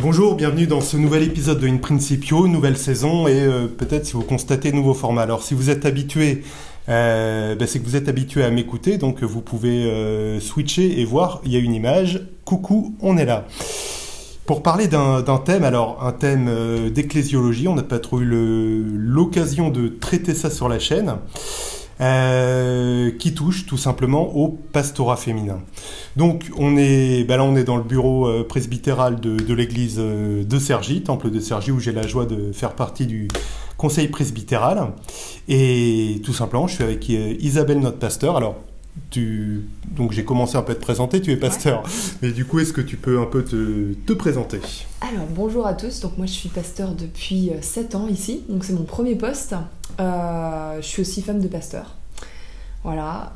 Bonjour, bienvenue dans ce nouvel épisode de In Principio, nouvelle saison et peut-être si vous constatez nouveau format. Alors si vous êtes habitué, c'est que vous êtes habitué à m'écouter, donc vous pouvez switcher et voir, il y a une image. Coucou, on est là. Pour parler d'un thème, alors un thème d'ecclésiologie, on n'a pas trop eu l'occasion de traiter ça sur la chaîne. Qui touche tout simplement au pastorat féminin. Donc on est dans le bureau presbytéral de l'église de Cergy, temple de Cergy, où j'ai la joie de faire partie du conseil presbytéral. Et tout simplement, je suis avec Isabelle, notre pasteur. Alors, donc j'ai commencé un peu à te présenter, tu es pasteur. Ouais. Mais du coup, est-ce que tu peux un peu te présenter ? Alors, bonjour à tous. Donc moi, je suis pasteur depuis 7 ans ici. Donc c'est mon premier poste. Je suis aussi femme de pasteur. Voilà.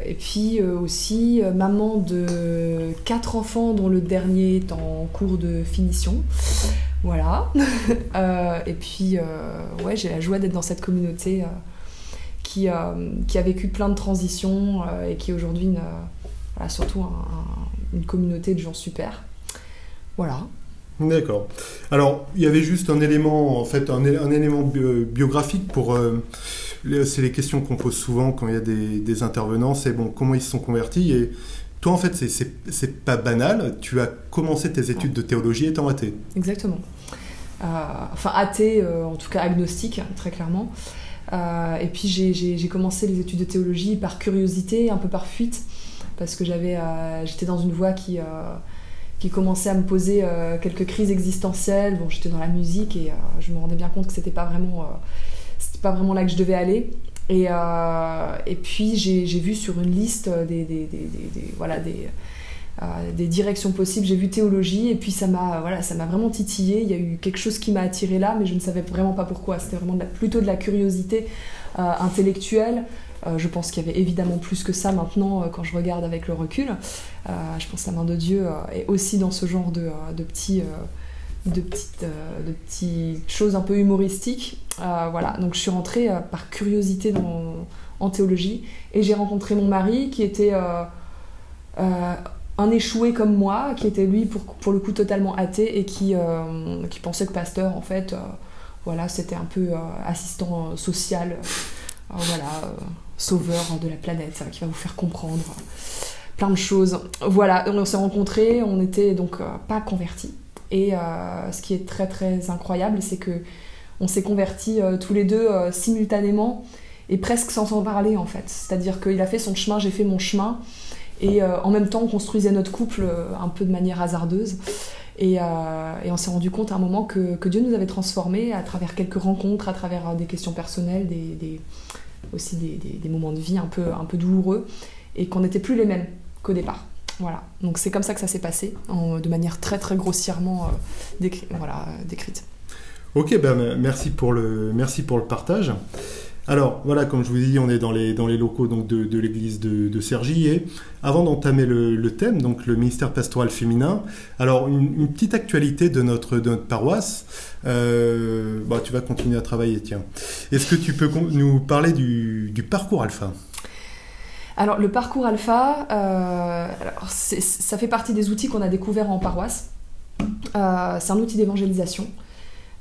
Et puis aussi maman de 4 enfants, dont le dernier est en cours de finition. Voilà. Et puis, j'ai la joie d'être dans cette communauté qui a vécu plein de transitions et qui est aujourd'hui surtout une communauté de gens super. Voilà. D'accord. Alors, il y avait juste un élément, un élément biographique pour... c'est les questions qu'on pose souvent quand il y a des intervenants, c'est comment ils se sont convertis. Et toi, en fait, c'est pas banal. Tu as commencé tes études de théologie étant athée. Exactement. Athée, en tout cas agnostique, très clairement. Et puis, j'ai commencé les études de théologie par curiosité, un peu par fuite, parce que j'étais dans une voie qui commençait à me poser quelques crises existentielles. Bon, j'étais dans la musique et je me rendais bien compte que c'était pas vraiment là que je devais aller. Et puis j'ai vu sur une liste des directions possibles. J'ai vu théologie et puis ça m'a vraiment titillé. Il y a eu quelque chose qui m'a attirée là, mais je ne savais vraiment pas pourquoi. C'était vraiment plutôt de la curiosité intellectuelle. Je pense qu'il y avait évidemment plus que ça maintenant quand je regarde avec le recul. Je pense que la main de Dieu est aussi dans ce genre de petites choses un peu humoristiques. Donc je suis rentrée par curiosité en théologie et j'ai rencontré mon mari qui était un échoué comme moi, qui était lui pour le coup totalement athée et qui pensait que pasteur en fait c'était un peu assistant social, sauveur de la planète qui va vous faire comprendre plein de choses. Voilà, on s'est rencontrés, on n'était donc pas convertis. Et ce qui est très très incroyable, c'est qu'on s'est convertis tous les deux simultanément et presque sans s'en parler en fait. C'est-à-dire qu'il a fait son chemin, j'ai fait mon chemin et en même temps on construisait notre couple un peu de manière hasardeuse. Et on s'est rendu compte à un moment que Dieu nous avait transformés à travers quelques rencontres, à travers des questions personnelles, aussi des moments de vie un peu douloureux et qu'on n'était plus les mêmes qu'au départ. Voilà, donc c'est comme ça que ça s'est passé, de manière très très grossièrement décrite. Ok, merci pour le partage. Alors voilà, comme je vous dis, on est dans les locaux donc de l'église de Cergy et avant d'entamer le thème, donc le ministère pastoral féminin, alors une petite actualité de notre paroisse. Tu vas continuer à travailler, tiens. Est-ce que tu peux nous parler du parcours Alpha ? Alors le parcours Alpha, ça fait partie des outils qu'on a découverts en paroisse. C'est un outil d'évangélisation.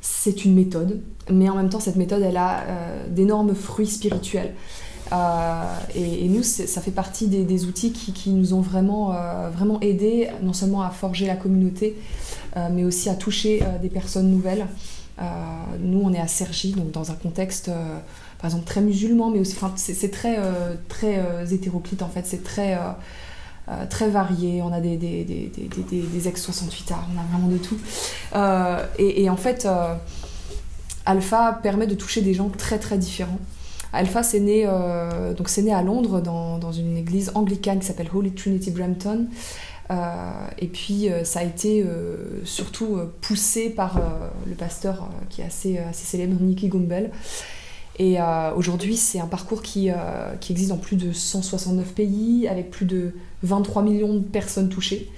C'est une méthode, mais en même temps cette méthode elle a d'énormes fruits spirituels. Et nous ça fait partie des outils qui nous ont vraiment aidés, non seulement à forger la communauté, mais aussi à toucher des personnes nouvelles. Nous on est à Cergy, donc dans un contexte par exemple très musulman, mais aussi c'est très hétéroclite en fait, c'est très varié. On a des ex-68 arts, on a vraiment de tout. Et en fait, Alpha permet de toucher des gens très très différents. Alpha, c'est né à Londres dans une église anglicane qui s'appelle Holy Trinity Brampton. Et puis ça a été surtout poussé par le pasteur qui est assez célèbre, Nicky Gumbel. Et aujourd'hui, c'est un parcours qui existe dans plus de 169 pays, avec plus de 23 millions de personnes touchées,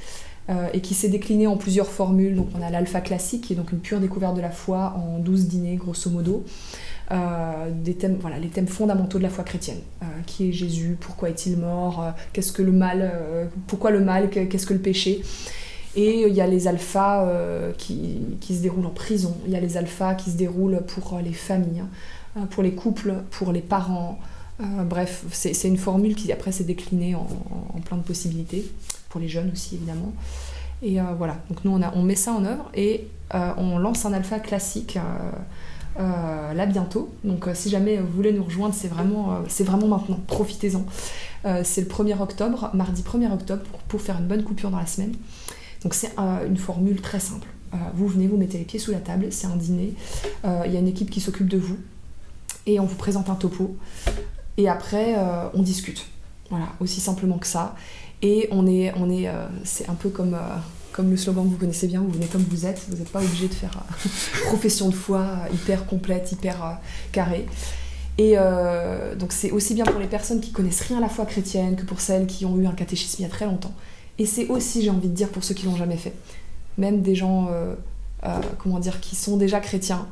et qui s'est décliné en plusieurs formules. Donc on a l'Alpha classique, qui est donc une pure découverte de la foi en 12 dîners, grosso modo. Les thèmes fondamentaux de la foi chrétienne. Qui est Jésus ? Pourquoi est-il mort ? Qu'est-ce que le mal ? Pourquoi le mal ? Qu'est-ce que le péché ? Et il y a les alphas qui se déroulent en prison, il y a les alphas qui se déroulent pour les familles, pour les couples, pour les parents. Bref, c'est une formule qui après s'est déclinée en plein de possibilités, pour les jeunes aussi évidemment. Et voilà, donc nous on met ça en œuvre et on lance un alpha classique là bientôt. Donc si jamais vous voulez nous rejoindre, c'est vraiment maintenant, profitez-en. C'est le 1er octobre, mardi 1er octobre, pour faire une bonne coupure dans la semaine. Donc c'est une formule très simple. Vous venez, vous mettez les pieds sous la table, c'est un dîner, il y a une équipe qui s'occupe de vous et on vous présente un topo. Et après, on discute. Voilà, aussi simplement que ça. Et c'est un peu comme le slogan que vous connaissez bien, vous venez comme vous n'êtes pas obligé de faire profession de foi hyper complète, hyper carrée. Et donc c'est aussi bien pour les personnes qui connaissent rien à la foi chrétienne que pour celles qui ont eu un catéchisme il y a très longtemps. Et c'est aussi, j'ai envie de dire, pour ceux qui l'ont jamais fait. Même des gens, qui sont déjà chrétiens,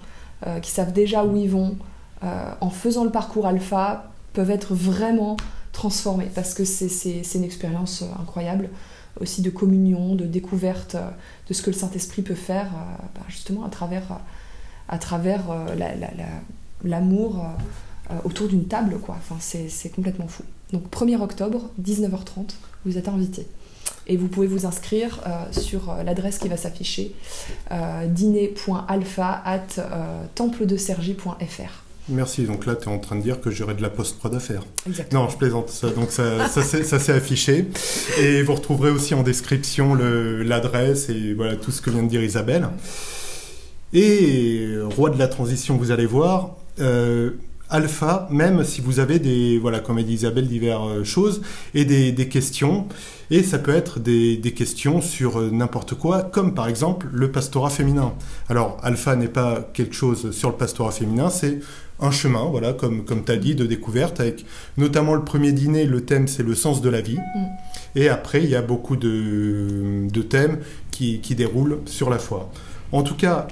qui savent déjà où ils vont, en faisant le parcours alpha, peuvent être vraiment transformés parce que c'est une expérience incroyable aussi de communion, de découverte de ce que le Saint-Esprit peut faire justement à travers l'amour autour d'une table, quoi. Enfin, c'est complètement fou. Donc 1er octobre, 19h30, vous êtes invités. Et vous pouvez vous inscrire sur l'adresse qui va s'afficher, dîner.alpha@templedesergy.fr. Merci, donc là tu es en train de dire que j'aurai de la post-prod à faire. Exactement. Non, je plaisante, donc ça s'est affiché. Et vous retrouverez aussi en description l'adresse et voilà tout ce que vient de dire Isabelle. Et roi de la transition, vous allez voir, alpha, même si vous avez comme a dit Isabelle, diverses choses et des questions. Et ça peut être des questions sur n'importe quoi, comme par exemple le pastorat féminin. Alors, alpha n'est pas quelque chose sur le pastorat féminin, c'est un chemin, voilà, comme tu as dit, de découverte, avec notamment le premier dîner, le thème c'est le sens de la vie. Et après, il y a beaucoup de thèmes qui déroulent sur la foi. En tout cas,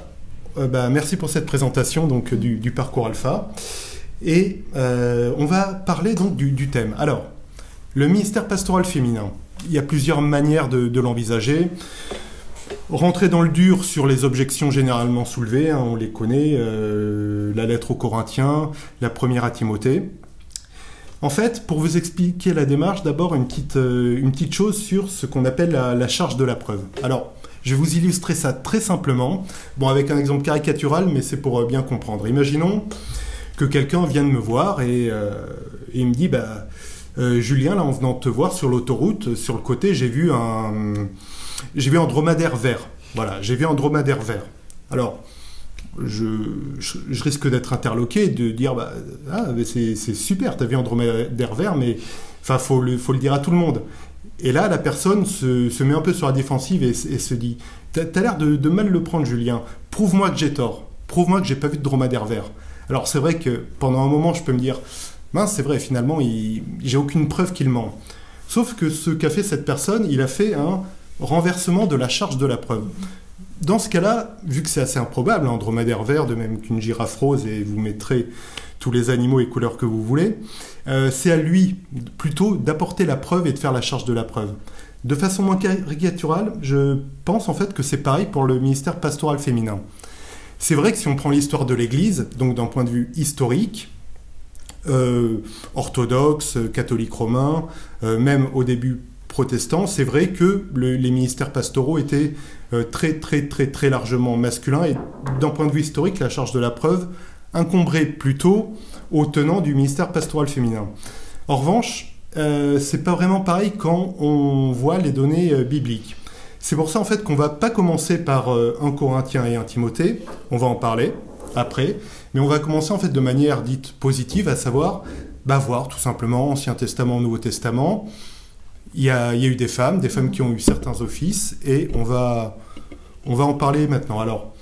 merci pour cette présentation donc, du parcours alpha. Et on va parler donc du thème. Alors, le ministère pastoral féminin, il y a plusieurs manières de l'envisager. Rentrer dans le dur sur les objections généralement soulevées, on les connaît, la lettre aux Corinthiens, la première à Timothée. En fait, pour vous expliquer la démarche, d'abord une petite chose sur ce qu'on appelle la charge de la preuve. Alors, je vais vous illustrer ça très simplement, avec un exemple caricatural, mais c'est pour bien comprendre. Imaginons que quelqu'un vienne me voir et il me dit Julien, là en venant te voir sur l'autoroute, sur le côté, j'ai vu un dromadaire vert. Voilà, j'ai vu un dromadaire vert. Alors, je risque d'être interloqué et de dire c'est super, t'as vu un dromadaire vert, mais faut le dire à tout le monde. Et là, la personne se met un peu sur la défensive et se dit t'as l'air de mal le prendre, Julien. Prouve-moi que j'ai tort. Prouve-moi que j'ai pas vu de dromadaire vert. Alors, c'est vrai que pendant un moment, je peux me dire mince, c'est vrai, finalement, j'ai aucune preuve qu'il ment. Sauf que ce qu'a fait cette personne, il a fait un renversement de la charge de la preuve. Dans ce cas-là, vu que c'est assez improbable, un dromadaire vert, de même qu'une girafe rose, et vous mettrez tous les animaux et couleurs que vous voulez, c'est à lui plutôt d'apporter la preuve et de faire la charge de la preuve. De façon moins caricaturale, je pense en fait que c'est pareil pour le ministère pastoral féminin. C'est vrai que si on prend l'histoire de l'Église, donc d'un point de vue historique, orthodoxe, catholique romain, même au début protestant, c'est vrai que les ministères pastoraux étaient très largement masculins et d'un point de vue historique, la charge de la preuve incombrait plutôt aux tenants du ministère pastoral féminin. En revanche, c'est pas vraiment pareil quand on voit les données bibliques. C'est pour ça en fait qu'on va pas commencer par 1 Corinthiens et 1 Timothée, on va en parler après, mais on va commencer en fait de manière dite positive, à savoir voir tout simplement Ancien Testament, Nouveau Testament. Il y a eu des femmes qui ont eu certains offices et on va en parler maintenant. Alors,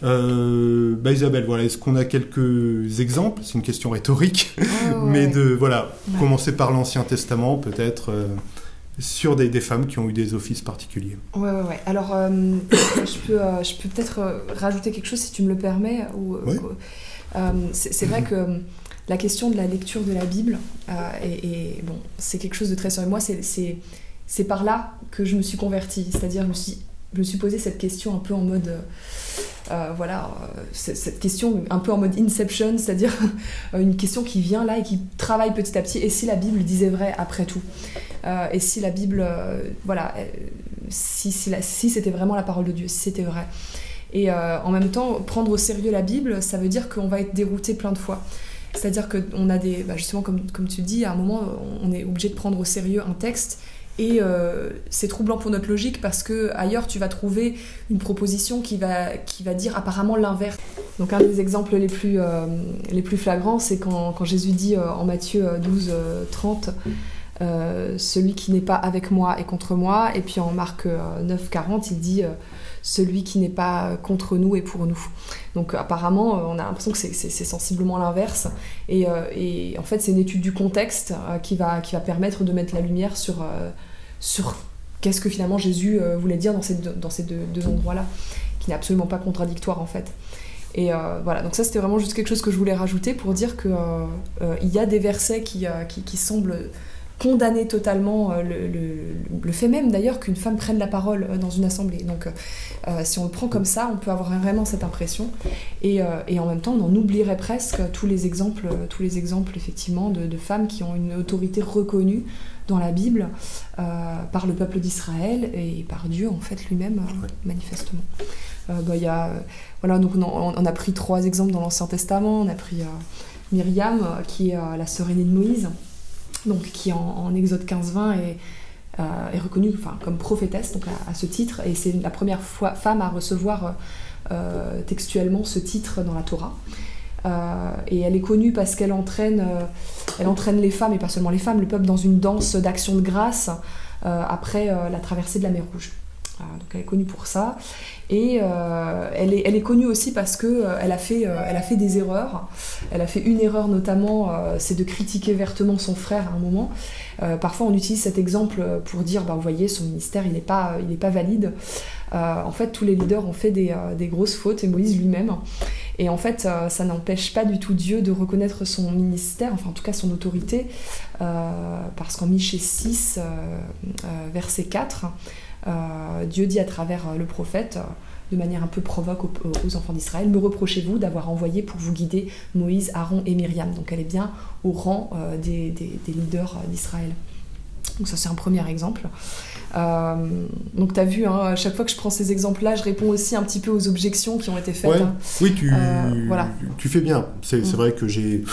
Isabelle, voilà, est-ce qu'on a quelques exemples? C'est une question rhétorique, mais commencer par l'Ancien Testament peut-être sur des femmes qui ont eu des offices particuliers. Ouais. Alors, je peux peut-être rajouter quelque chose si tu me le permets. C'est vrai que la question de la lecture de la Bible, c'est quelque chose de très sérieux. Moi, c'est par là que je me suis convertie. C'est-à-dire, me suis posé cette question un peu en mode... cette question un peu en mode Inception, c'est-à-dire une question qui vient là et qui travaille petit à petit. Et si la Bible disait vrai après tout, et si la Bible, si c'était vraiment la parole de Dieu, si c'était vrai. Et en même temps, prendre au sérieux la Bible, ça veut dire qu'on va être dérouté plein de fois. C'est-à-dire qu'on a justement, comme tu dis, à un moment, on est obligé de prendre au sérieux un texte. Et c'est troublant pour notre logique parce que ailleurs tu vas trouver une proposition qui va dire apparemment l'inverse. Donc un des exemples les plus flagrants, c'est quand Jésus dit en Matthieu 12, 30 celui qui n'est pas avec moi est contre moi, et puis en Marc 9, 40 il dit celui qui n'est pas contre nous est pour nous. Donc apparemment on a l'impression que c'est sensiblement l'inverse, et en fait c'est une étude du contexte qui va permettre de mettre la lumière sur qu'est-ce que finalement Jésus voulait dire dans ces deux endroits-là, qui n'est absolument pas contradictoire en fait. Et voilà, donc ça c'était vraiment juste quelque chose que je voulais rajouter pour dire que il y a des versets qui semblent condamner totalement le fait même d'ailleurs qu'une femme prenne la parole dans une assemblée. Donc si on le prend comme ça, on peut avoir vraiment cette impression, et en même temps on en oublierait presque tous les exemples effectivement de femmes qui ont une autorité reconnue dans la Bible par le peuple d'Israël et par Dieu en fait lui-même, manifestement. Donc on a pris 3 exemples dans l'Ancien Testament. On a pris Myriam, qui est la sœur aînée de Moïse, donc qui en Exode 15-20 est reconnue comme prophétesse, donc à ce titre, et c'est la première femme à recevoir textuellement ce titre dans la Torah. Et elle est connue parce qu'elle entraîne les femmes, et pas seulement les femmes, le peuple, dans une danse d'action de grâce après la traversée de la mer Rouge. Donc elle est connue pour ça, et elle est connue aussi parce qu'elle a fait des erreurs. Elle a fait une erreur notamment, c'est de critiquer vertement son frère à un moment. Parfois on utilise cet exemple pour dire vous voyez, son ministère il n'est pas valide. En fait tous les leaders ont fait des grosses fautes, et Moïse lui-même. Et en fait ça n'empêche pas du tout Dieu de reconnaître son ministère, enfin en tout cas son autorité, parce qu'en Michée 6 verset 4, Dieu dit à travers le prophète, de manière un peu provoque aux enfants d'Israël: me reprochez-vous d'avoir envoyé pour vous guider Moïse, Aaron et Myriam. Donc elle est bien au rang des leaders d'Israël. Donc ça c'est un premier exemple. Donc tu as vu, à chaque fois que je prends ces exemples-là, je réponds aussi un petit peu aux objections qui ont été faites. Oui, tu fais bien. C'est vrai que j'ai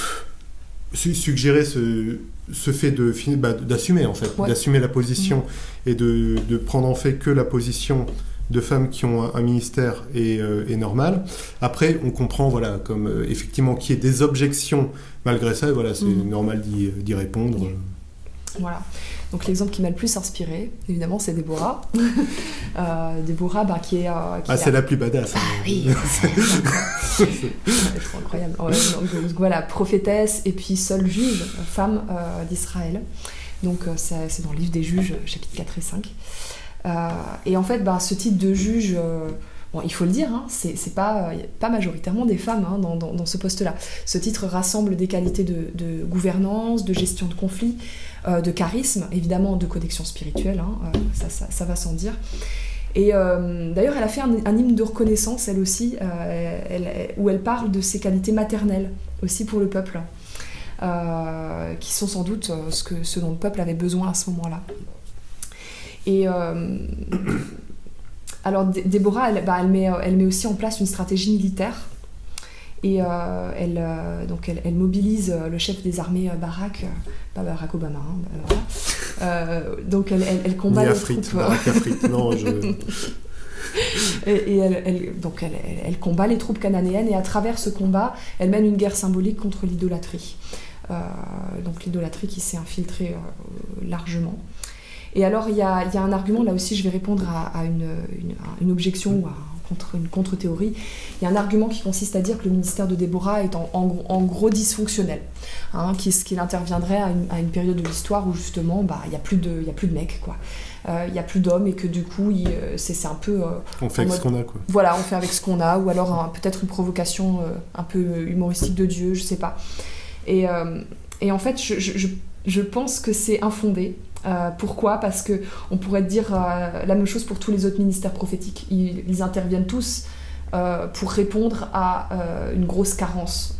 suggéré ce fait d'assumer en fait, d'assumer la position, et de prendre en fait que la position de femmes qui ont un ministère est normale. Après, on comprend comme effectivement qu'il y ait des objections malgré ça, c'est normal d'y répondre. Voilà. Donc l'exemple qui m'a le plus inspiré, évidemment, c'est Déborah. Déborah, qui est... c'est la plus badass. Ah oui, c'est trop incroyable. Donc voilà, prophétesse et puis seule juge, femme d'Israël. Donc c'est dans le livre des Juges, chapitres 4 et 5. Et en fait, ce titre de juge... il faut le dire, c'est pas majoritairement des femmes dans ce poste-là. Ce titre rassemble des qualités de gouvernance, de gestion de conflits, de charisme, évidemment de connexion spirituelle, ça va sans dire. Et d'ailleurs, elle a fait un hymne de reconnaissance, elle aussi, où elle parle de ses qualités maternelles, aussi pour le peuple, qui sont sans doute ce dont le peuple avait besoin à ce moment-là. Et... Alors Déborah, elle met aussi en place une stratégie militaire, et elle mobilise le chef des armées Barack, pas Barack Obama, donc elle combat les troupes. Et elle combat les troupes cananéennes, et à travers ce combat, elle mène une guerre symbolique contre l'idolâtrie. Donc l'idolâtrie qui s'est infiltrée largement. Et alors, il y a un argument, là aussi, je vais répondre à une objection ou à une contre-théorie. Il y a un argument qui consiste à dire que le ministère de Déborah est en gros dysfonctionnel, qu'il interviendrait à une période de l'histoire où, justement, il n'y a plus de mecs, quoi. Il n'y a plus d'hommes, et que du coup, c'est un peu... on fait avec ce qu'on a, quoi. Voilà, on fait avec ce qu'on a, ou alors peut-être une provocation un peu humoristique de Dieu, je sais pas. Et en fait, Je pense que c'est infondé. Pourquoi ? Parce qu'on pourrait dire la même chose pour tous les autres ministères prophétiques. Ils interviennent tous pour répondre à une grosse carence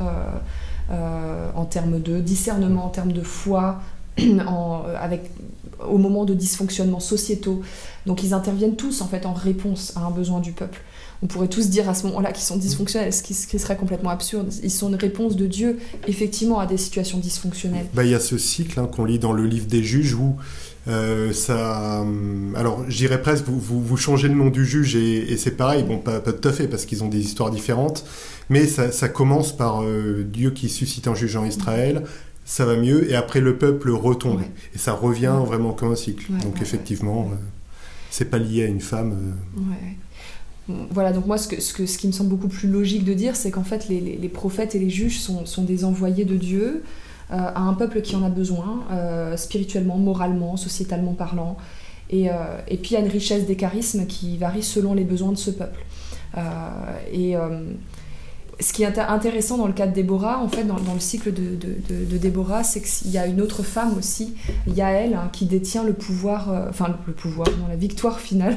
en termes de discernement, en termes de foi, au moment de dysfonctionnements sociétaux. Donc ils interviennent tous en fait en réponse à un besoin du peuple. On pourrait tous dire à ce moment-là qu'ils sont dysfonctionnels, ce qui serait complètement absurde. Ils sont une réponse de Dieu, effectivement, à des situations dysfonctionnelles. Il y a ce cycle qu'on lit dans le livre des juges où alors je dirais presque, vous changez le nom du juge et c'est pareil, bon pas tout à fait parce qu'ils ont des histoires différentes, mais ça commence par Dieu qui suscite un juge en Israël, ça va mieux, et après le peuple retombe, et ça revient vraiment comme un cycle. Donc effectivement, c'est pas lié à une femme. Voilà, donc moi ce qui me semble beaucoup plus logique de dire, c'est qu'en fait les prophètes et les juges sont des envoyés de Dieu à un peuple qui en a besoin, spirituellement, moralement, sociétalement parlant, et puis il y a une richesse des charismes qui varie selon les besoins de ce peuple. Ce qui est intéressant dans le cas de Déborah, en fait, dans le cycle de Déborah, c'est qu'il y a une autre femme aussi, Yaël, qui détient le pouvoir, la victoire finale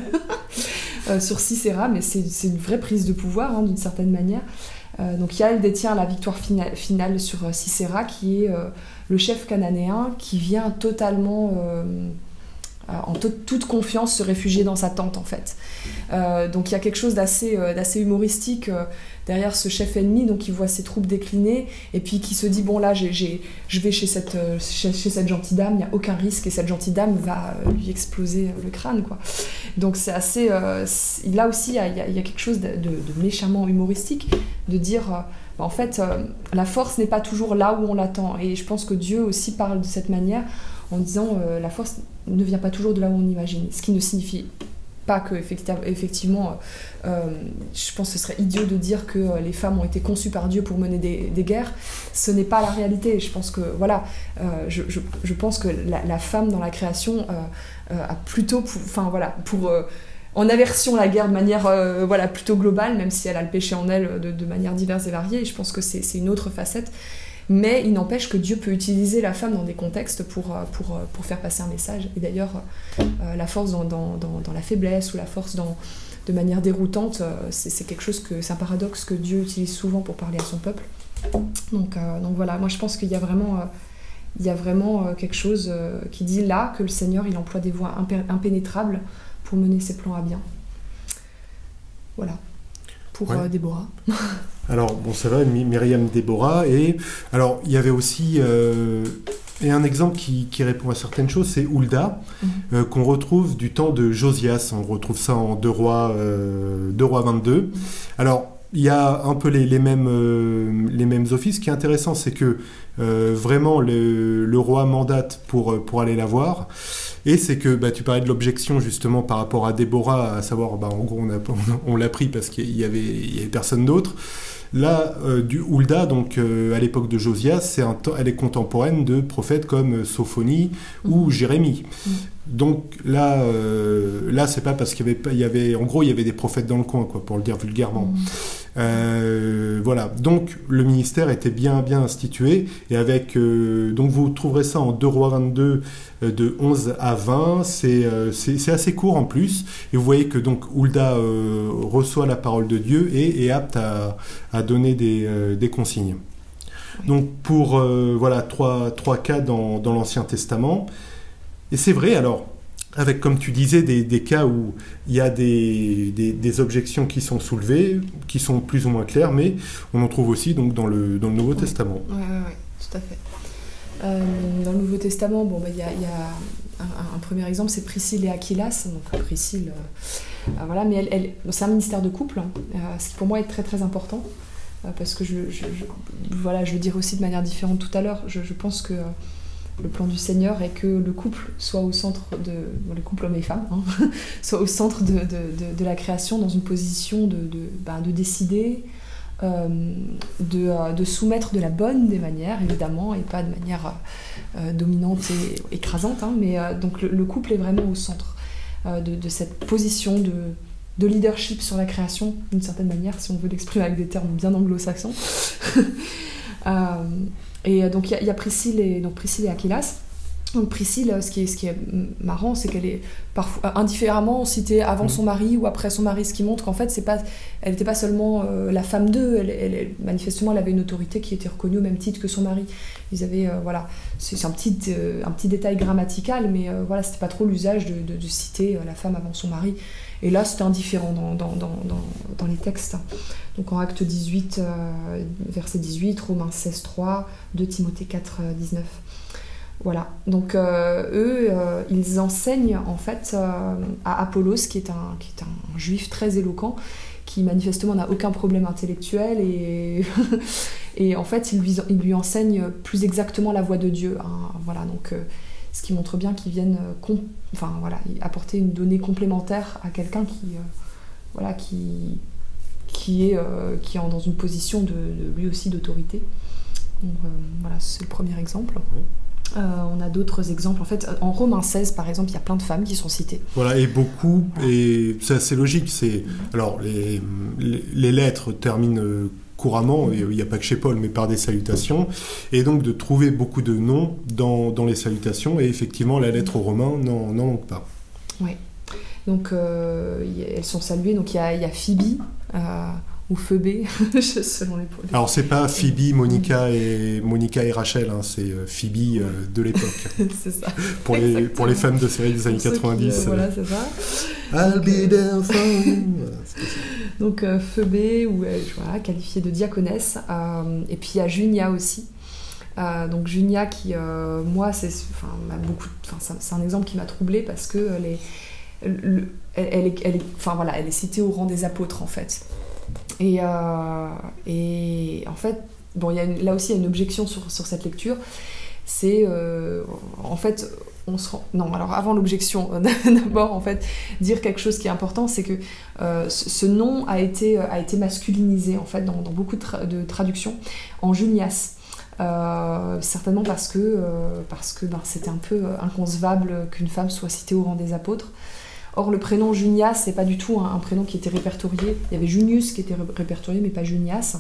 sur Sisera, mais c'est une vraie prise de pouvoir, d'une certaine manière. Donc Yaël détient la victoire finale sur Sisera, qui est le chef cananéen qui vient totalement, en toute confiance, se réfugier dans sa tente, en fait. Donc il y a quelque chose d'assez humoristique derrière ce chef ennemi, donc il voit ses troupes décliner, et puis qui se dit, bon là, je vais chez cette gentille dame, il n'y a aucun risque, et cette gentille dame va lui exploser le crâne, quoi. Donc c'est assez... là aussi, il y a quelque chose de méchamment humoristique, de dire... en fait, la force n'est pas toujours là où on l'attend, et je pense que Dieu aussi parle de cette manière, en disant la force ne vient pas toujours de là où on imagine, ce qui ne signifie pas que effectivement je pense que ce serait idiot de dire que les femmes ont été conçues par Dieu pour mener des guerres. Ce n'est pas la réalité. Je pense que voilà, je pense que la femme dans la création a plutôt pour en aversion la guerre de manière plutôt globale, même si elle a le péché en elle de manière diverse et variée, et je pense que c'est une autre facette. Mais il n'empêche que Dieu peut utiliser la femme dans des contextes pour faire passer un message. Et d'ailleurs, la force dans la faiblesse, ou la force de manière déroutante, c'est quelque chose c'est un paradoxe que Dieu utilise souvent pour parler à son peuple. Donc voilà, moi je pense qu'il y a vraiment quelque chose qui dit là que le Seigneur il emploie des voies impénétrables pour mener ses plans à bien. Voilà. Pour Déborah. Alors, bon, ça va, Myriam, Déborah, et alors, il y avait aussi un exemple qui répond à certaines choses, c'est Hulda, qu'on retrouve du temps de Josias, on retrouve ça en 2 Rois 22. Alors, il y a un peu les mêmes offices. Ce qui est intéressant, c'est que vraiment le roi mandate pour aller la voir. Et c'est que tu parlais de l'objection justement par rapport à Déborah, à savoir, en gros, on l'a pris parce qu'il y avait personne d'autre. Là, du Hulda, donc à l'époque de Josias, elle est contemporaine de prophètes comme Sophonie ou Jérémie. Donc là, c'est pas parce qu'il y avait, en gros, il y avait des prophètes dans le coin, quoi, pour le dire vulgairement. Voilà. Donc le ministère était bien institué, et avec donc vous trouverez ça en 2 Rois 22 de 11 à 20. C'est assez court en plus, et vous voyez que donc Hulda reçoit la parole de Dieu et est apte à donner des consignes. Donc pour trois cas dans l'Ancien Testament. Et c'est vrai, alors, avec, comme tu disais, des cas où il y a des objections qui sont soulevées, qui sont plus ou moins claires, mais on en trouve aussi donc, dans le Nouveau Testament. Oui, tout à fait. Dans le Nouveau Testament, il y a un premier exemple, c'est Priscille et Aquilas. Donc Priscille, mais c'est un ministère de couple, ce qui pour moi est très très important, parce que je le dirai aussi de manière différente tout à l'heure. Je pense que le plan du Seigneur est que le couple soit au centre le couple homme et femme, soit au centre de la création, dans une position de décider, de soumettre de la bonne des manières, évidemment, et pas de manière dominante et écrasante, mais donc le couple est vraiment au centre de cette position de leadership sur la création, d'une certaine manière, si on veut l'exprimer avec des termes bien anglo-saxons. Et donc il y a Priscille et Aquilas. Donc Priscille, ce qui est marrant, c'est qu'elle est parfois indifféremment citée avant son mari ou après son mari, ce qui montre qu'en fait, elle n'était pas seulement la femme d'eux, manifestement, elle avait une autorité qui était reconnue au même titre que son mari. Ils avaient, voilà, c'est un petit détail grammatical, mais voilà, c'était pas trop l'usage de citer la femme avant son mari. Et là, c'était indifférent dans les textes. Donc en Acte 18, verset 18, Romains 16, 3, 2 Timothée 4, 19. Voilà, donc eux, ils enseignent en fait à Apollos, qui est un juif très éloquent, qui manifestement n'a aucun problème intellectuel, et en fait, ils lui enseignent plus exactement la voix de Dieu. Hein, voilà, donc ce qui montre bien qu'ils viennent apporter une donnée complémentaire à quelqu'un qui est dans une position de lui aussi d'autorité. Donc voilà, c'est le premier exemple. On a d'autres exemples. En fait, en Romains 16, par exemple, il y a plein de femmes qui sont citées. Voilà, et beaucoup, et c'est assez logique. Alors, les lettres terminent couramment, il n'y a pas que chez Paul, mais par des salutations, et donc de trouver beaucoup de noms dans les salutations, et effectivement, la lettre aux Romains n'en manque pas. Oui. Donc, elles sont saluées. Donc, il y a Phoebe, ou Phoebe, selon les pôles. Alors c'est pas Phoebe, Monica et Rachel, hein, c'est Phoebe de l'époque. C'est ça. Pour les fans de séries des années 90. Voilà, c'est ça. I'll be there for you. Donc Phoebe, voilà, qualifiée de diaconesse. Et puis il y a Junia aussi. Donc Junia qui, moi, c'est un exemple qui m'a troublée parce que elle est citée au rang des apôtres en fait. Et en fait, bon, là aussi il y a une objection sur cette lecture. C'est en fait, non, alors avant l'objection, d'abord en fait, dire quelque chose qui est important, c'est que ce nom a été masculinisé en fait dans beaucoup de traductions en Junias. Certainement parce que c'était un peu inconcevable qu'une femme soit citée au rang des apôtres. Or, le prénom Junias, c'est pas du tout un prénom qui était répertorié. Il y avait Junius qui était répertorié, mais pas Junias.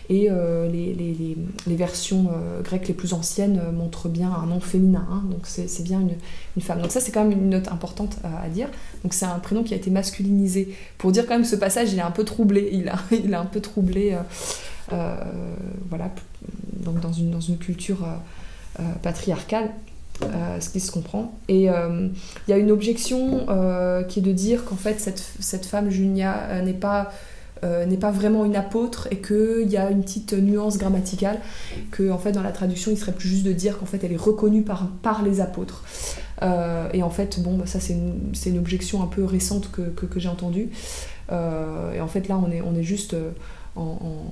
Et les versions grecques les plus anciennes montrent bien un nom féminin. Hein, donc, c'est bien une femme. Donc ça, c'est quand même une note importante à dire. Donc c'est un prénom qui a été masculinisé. Pour dire quand même, ce passage, il est un peu troublé. Il est un peu troublé, voilà, donc dans une culture patriarcale. Ce qui se comprend. Et il y a une objection qui est de dire qu'en fait cette femme Junia n'est pas vraiment une apôtre et qu'il y a une petite nuance grammaticale, que en fait dans la traduction il serait plus juste de dire qu'en fait elle est reconnue par les apôtres. Et en fait bon, ça c'est une objection un peu récente que j'ai entendue. Et en fait là on est juste en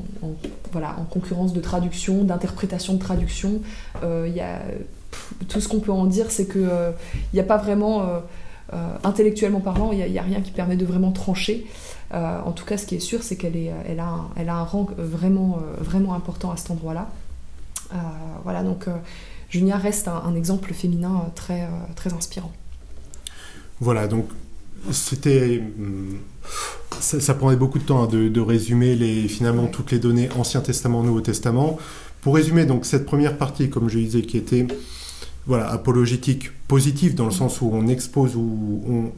concurrence de traduction, d'interprétation de traduction. Tout ce qu'on peut en dire, c'est qu'il n'y a pas vraiment, intellectuellement parlant, il n'y a rien qui permet de vraiment trancher. En tout cas, ce qui est sûr, c'est qu'elle a un rang vraiment, vraiment important à cet endroit-là. Voilà, donc Junia reste un exemple féminin très, très inspirant. Voilà, donc c'était... Ça prendrait beaucoup de temps de résumer finalement toutes les données Ancien Testament, Nouveau Testament. Pour résumer, donc, cette première partie, comme je disais, qui était apologétique positive, dans le sens où on expose, où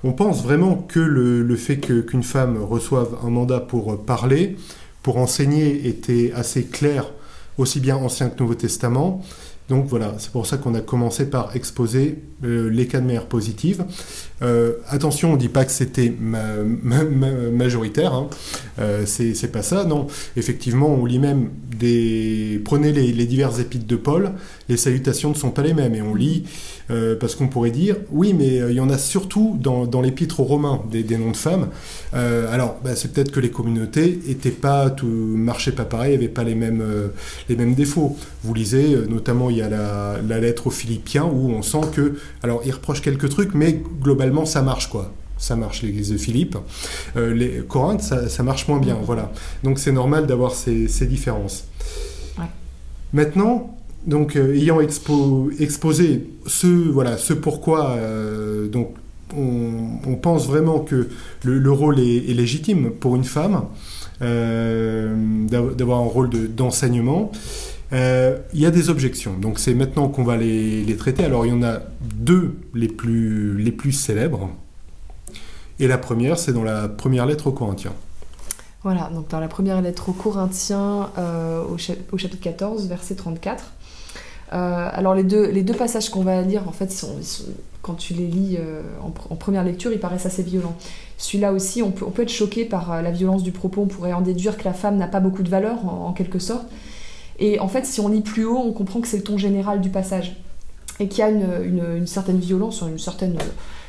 on pense vraiment que le fait qu'une femme reçoive un mandat pour parler, pour enseigner, était assez clair, aussi bien Ancien que Nouveau Testament. Donc voilà, c'est pour ça qu'on a commencé par exposer les cas de manière positive. Attention, on ne dit pas que c'était majoritaire, hein. C'est pas ça, non. Effectivement, on lit même prenez les divers épîtres de Paul, les salutations ne sont pas les mêmes, et on lit, parce qu'on pourrait dire, oui, mais il y en a surtout dans l'épître aux Romains, des noms de femmes. Alors, c'est peut-être que les communautés marchaient pas pareil, n'avaient pas les mêmes défauts. Vous lisez, notamment, il y a la lettre aux Philippiens, où on sent que, alors, ils reprochent quelques trucs, mais globalement, ça marche, quoi. Ça marche, l'église de Philippe. Les Corinthe, ça marche moins bien, voilà. Donc, c'est normal d'avoir ces différences. Ouais. Maintenant, donc, ayant exposé ce pourquoi, donc, on pense vraiment que le rôle est légitime pour une femme, d'avoir un rôle d'enseignement. Il y a des objections, donc c'est maintenant qu'on va les traiter. Alors il y en a deux les plus célèbres. Et la première, c'est dans la première lettre aux Corinthiens. Voilà, donc dans la première lettre aux Corinthiens, au chapitre 14, verset 34. Alors les deux passages qu'on va lire, en fait, quand tu les lis en première lecture, ils paraissent assez violents. Celui-là aussi, on peut être choqué par la violence du propos. On pourrait en déduire que la femme n'a pas beaucoup de valeur, en quelque sorte. Et en fait, si on lit plus haut, on comprend que c'est le ton général du passage. Et qu'il y a une certaine violence, une certaine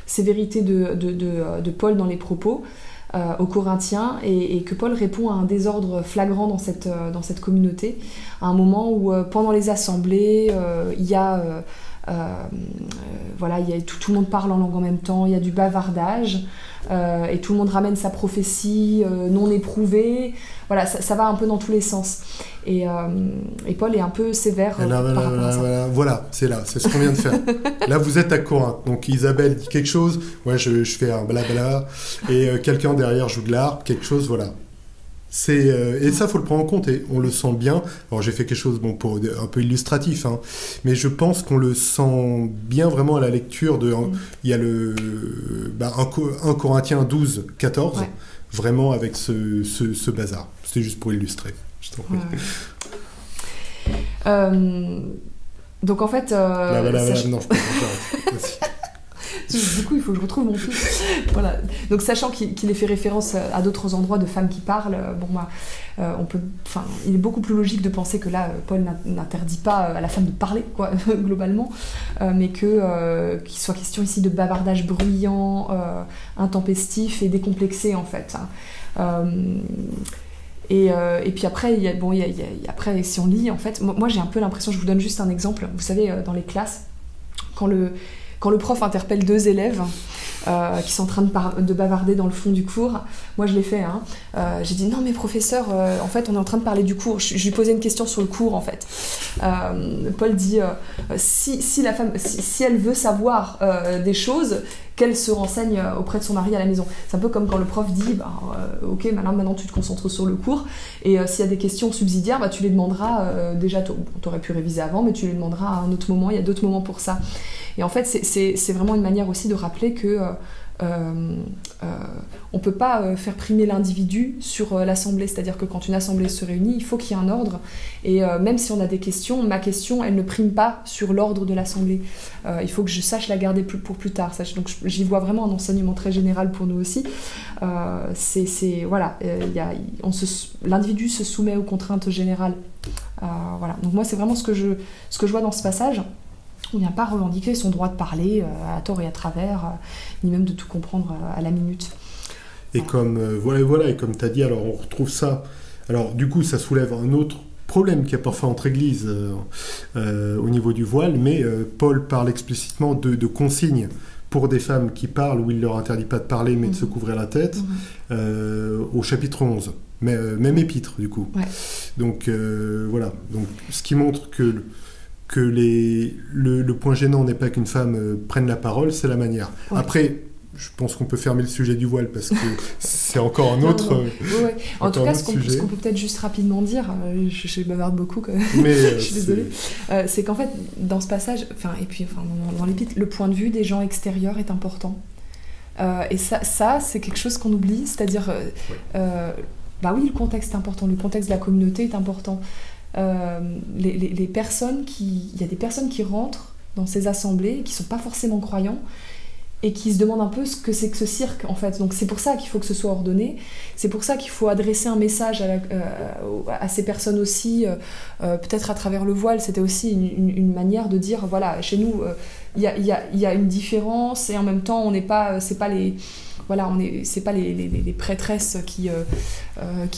sévérité de Paul dans les propos aux Corinthiens, et que Paul répond à un désordre flagrant dans cette communauté, à un moment où, pendant les assemblées, il y a tout le monde parle en langue en même temps, il y a du bavardage, et tout le monde ramène sa prophétie non éprouvée. Voilà, ça va un peu dans tous les sens. Et Paul est un peu sévère par rapport à ça. Voilà, c'est ce qu'on vient de faire. Là, vous êtes à Corinthe. Donc Isabelle dit quelque chose, moi je fais un blabla, et quelqu'un derrière joue de l'harpe, quelque chose, voilà. Et ça, faut le prendre en compte, et on le sent bien. Alors j'ai fait quelque chose pour un peu illustratif, hein, mais je pense qu'on le sent bien vraiment à la lecture de... Il y a 1 Corinthiens 12, 14, ouais. Vraiment avec ce bazar. C'était juste pour illustrer. Je t'en prie. Donc en fait... non, je peux pas. Du coup, il faut que je retrouve mon fils. Voilà. Donc, sachant qu'il est fait référence à d'autres endroits de femmes qui parlent, il est beaucoup plus logique de penser que là, Paul n'interdit pas à la femme de parler, quoi, globalement, mais qu'il soit question ici de bavardage bruyant, intempestif et décomplexé, en fait. Et puis après, après, si on lit, en fait, moi j'ai un peu l'impression, je vous donne juste un exemple, vous savez, dans les classes, quand le prof interpelle deux élèves qui sont en train de bavarder dans le fond du cours, moi je l'ai fait, hein. J'ai dit non mais professeur, en fait on est en train de parler du cours, je lui posais une question sur le cours en fait. Paul dit si la femme, si elle veut savoir des choses, qu'elle se renseigne auprès de son mari à la maison. C'est un peu comme quand le prof dit ok, maintenant tu te concentres sur le cours, et s'il y a des questions subsidiaires, tu les demanderas, déjà t'aurais pu réviser avant, mais tu les demanderas à un autre moment, il y a d'autres moments pour ça. Et en fait c'est vraiment une manière aussi de rappeler que on peut pas faire primer l'individu sur l'assemblée, c'est-à-dire que quand une assemblée se réunit, il faut qu'il y ait un ordre, et même si on a des questions, ma question elle ne prime pas sur l'ordre de l'assemblée. Il faut que je sache la garder pour plus tard. Donc j'y vois vraiment un enseignement très général pour nous aussi. Voilà, l'individu se soumet aux contraintes générales. Voilà. Donc moi c'est vraiment ce que je vois dans ce passage. On ne vient pas revendiquer son droit de parler à tort et à travers, ni même de tout comprendre à la minute. Et comme et comme tu as dit, alors on retrouve ça. Alors du coup, ça soulève un autre problème qu'il y a parfois entre églises au niveau du voile, mais Paul parle explicitement de consignes pour des femmes qui parlent, où il ne leur interdit pas de parler, mais de se couvrir la tête, au chapitre 11. Mais, même épître, du coup. Ouais. Donc voilà. Donc, ce qui montre que le point gênant n'est pas qu'une femme prenne la parole, c'est la manière. Ouais. Après, je pense qu'on peut fermer le sujet du voile parce que c'est encore un autre. Ouais. En tout cas, ce qu'on peut peut-être juste rapidement dire, je bavarde beaucoup, mais je suis désolée, c'est qu'en fait, dans ce passage, dans l'épître, le point de vue des gens extérieurs est important. Et ça, c'est quelque chose qu'on oublie, c'est-à-dire, oui, le contexte est important, le contexte de la communauté est important. Les personnes il y a des personnes qui rentrent dans ces assemblées qui ne sont pas forcément croyants et qui se demandent un peu ce que c'est que ce cirque en fait. Donc c'est pour ça qu'il faut que ce soit ordonné, c'est pour ça qu'il faut adresser un message à ces personnes aussi, peut-être à travers le voile. C'était aussi une manière de dire voilà, chez nous il y a une différence, et en même temps on n'est pas, c'est pas les prêtresses qui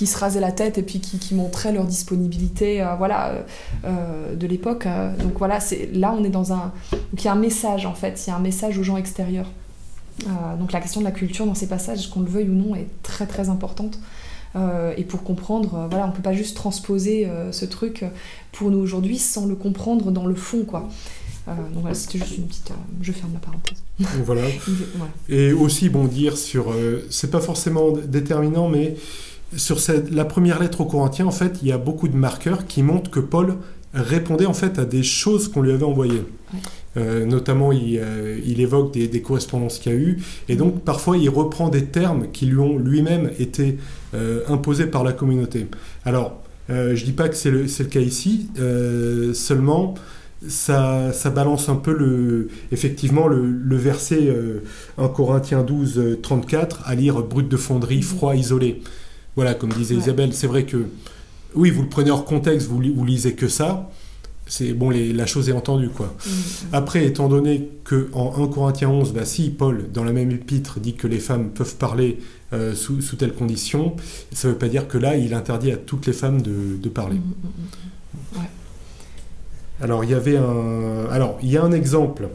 se rasaient la tête et puis qui montraient leur disponibilité de l'époque. Donc voilà, là on est donc il y a un message en fait, il y a un message aux gens extérieurs. Donc la question de la culture dans ces passages, qu'on le veuille ou non, est très très importante. Et pour comprendre, on peut pas juste transposer ce truc pour nous aujourd'hui sans le comprendre dans le fond, quoi. Donc voilà, c'était juste une petite... je ferme la parenthèse. Voilà. Et aussi dire sur... c'est pas forcément déterminant, mais sur la première lettre aux Corinthiens, en fait, il y a beaucoup de marqueurs qui montrent que Paul répondait en fait à des choses qu'on lui avait envoyées. Notamment, il évoque des correspondances qu'il y a eu, et donc parfois il reprend des termes qui lui ont lui-même été imposés par la communauté. Alors, je dis pas que c'est le cas ici, seulement ça balance un peu effectivement le verset 1 Corinthiens 12, 34, à lire brut de fonderie, froid, isolé. Voilà, comme disait Isabelle, c'est vrai que, oui, vous le prenez hors contexte, vous lisez que ça, c'est bon, la chose est entendue, quoi. Après, étant donné qu'en 1 Corinthiens 11, si Paul, dans la même épître, dit que les femmes peuvent parler sous telles conditions, ça ne veut pas dire que là, il interdit à toutes les femmes de parler. Ouais. Alors, il y a un exemple,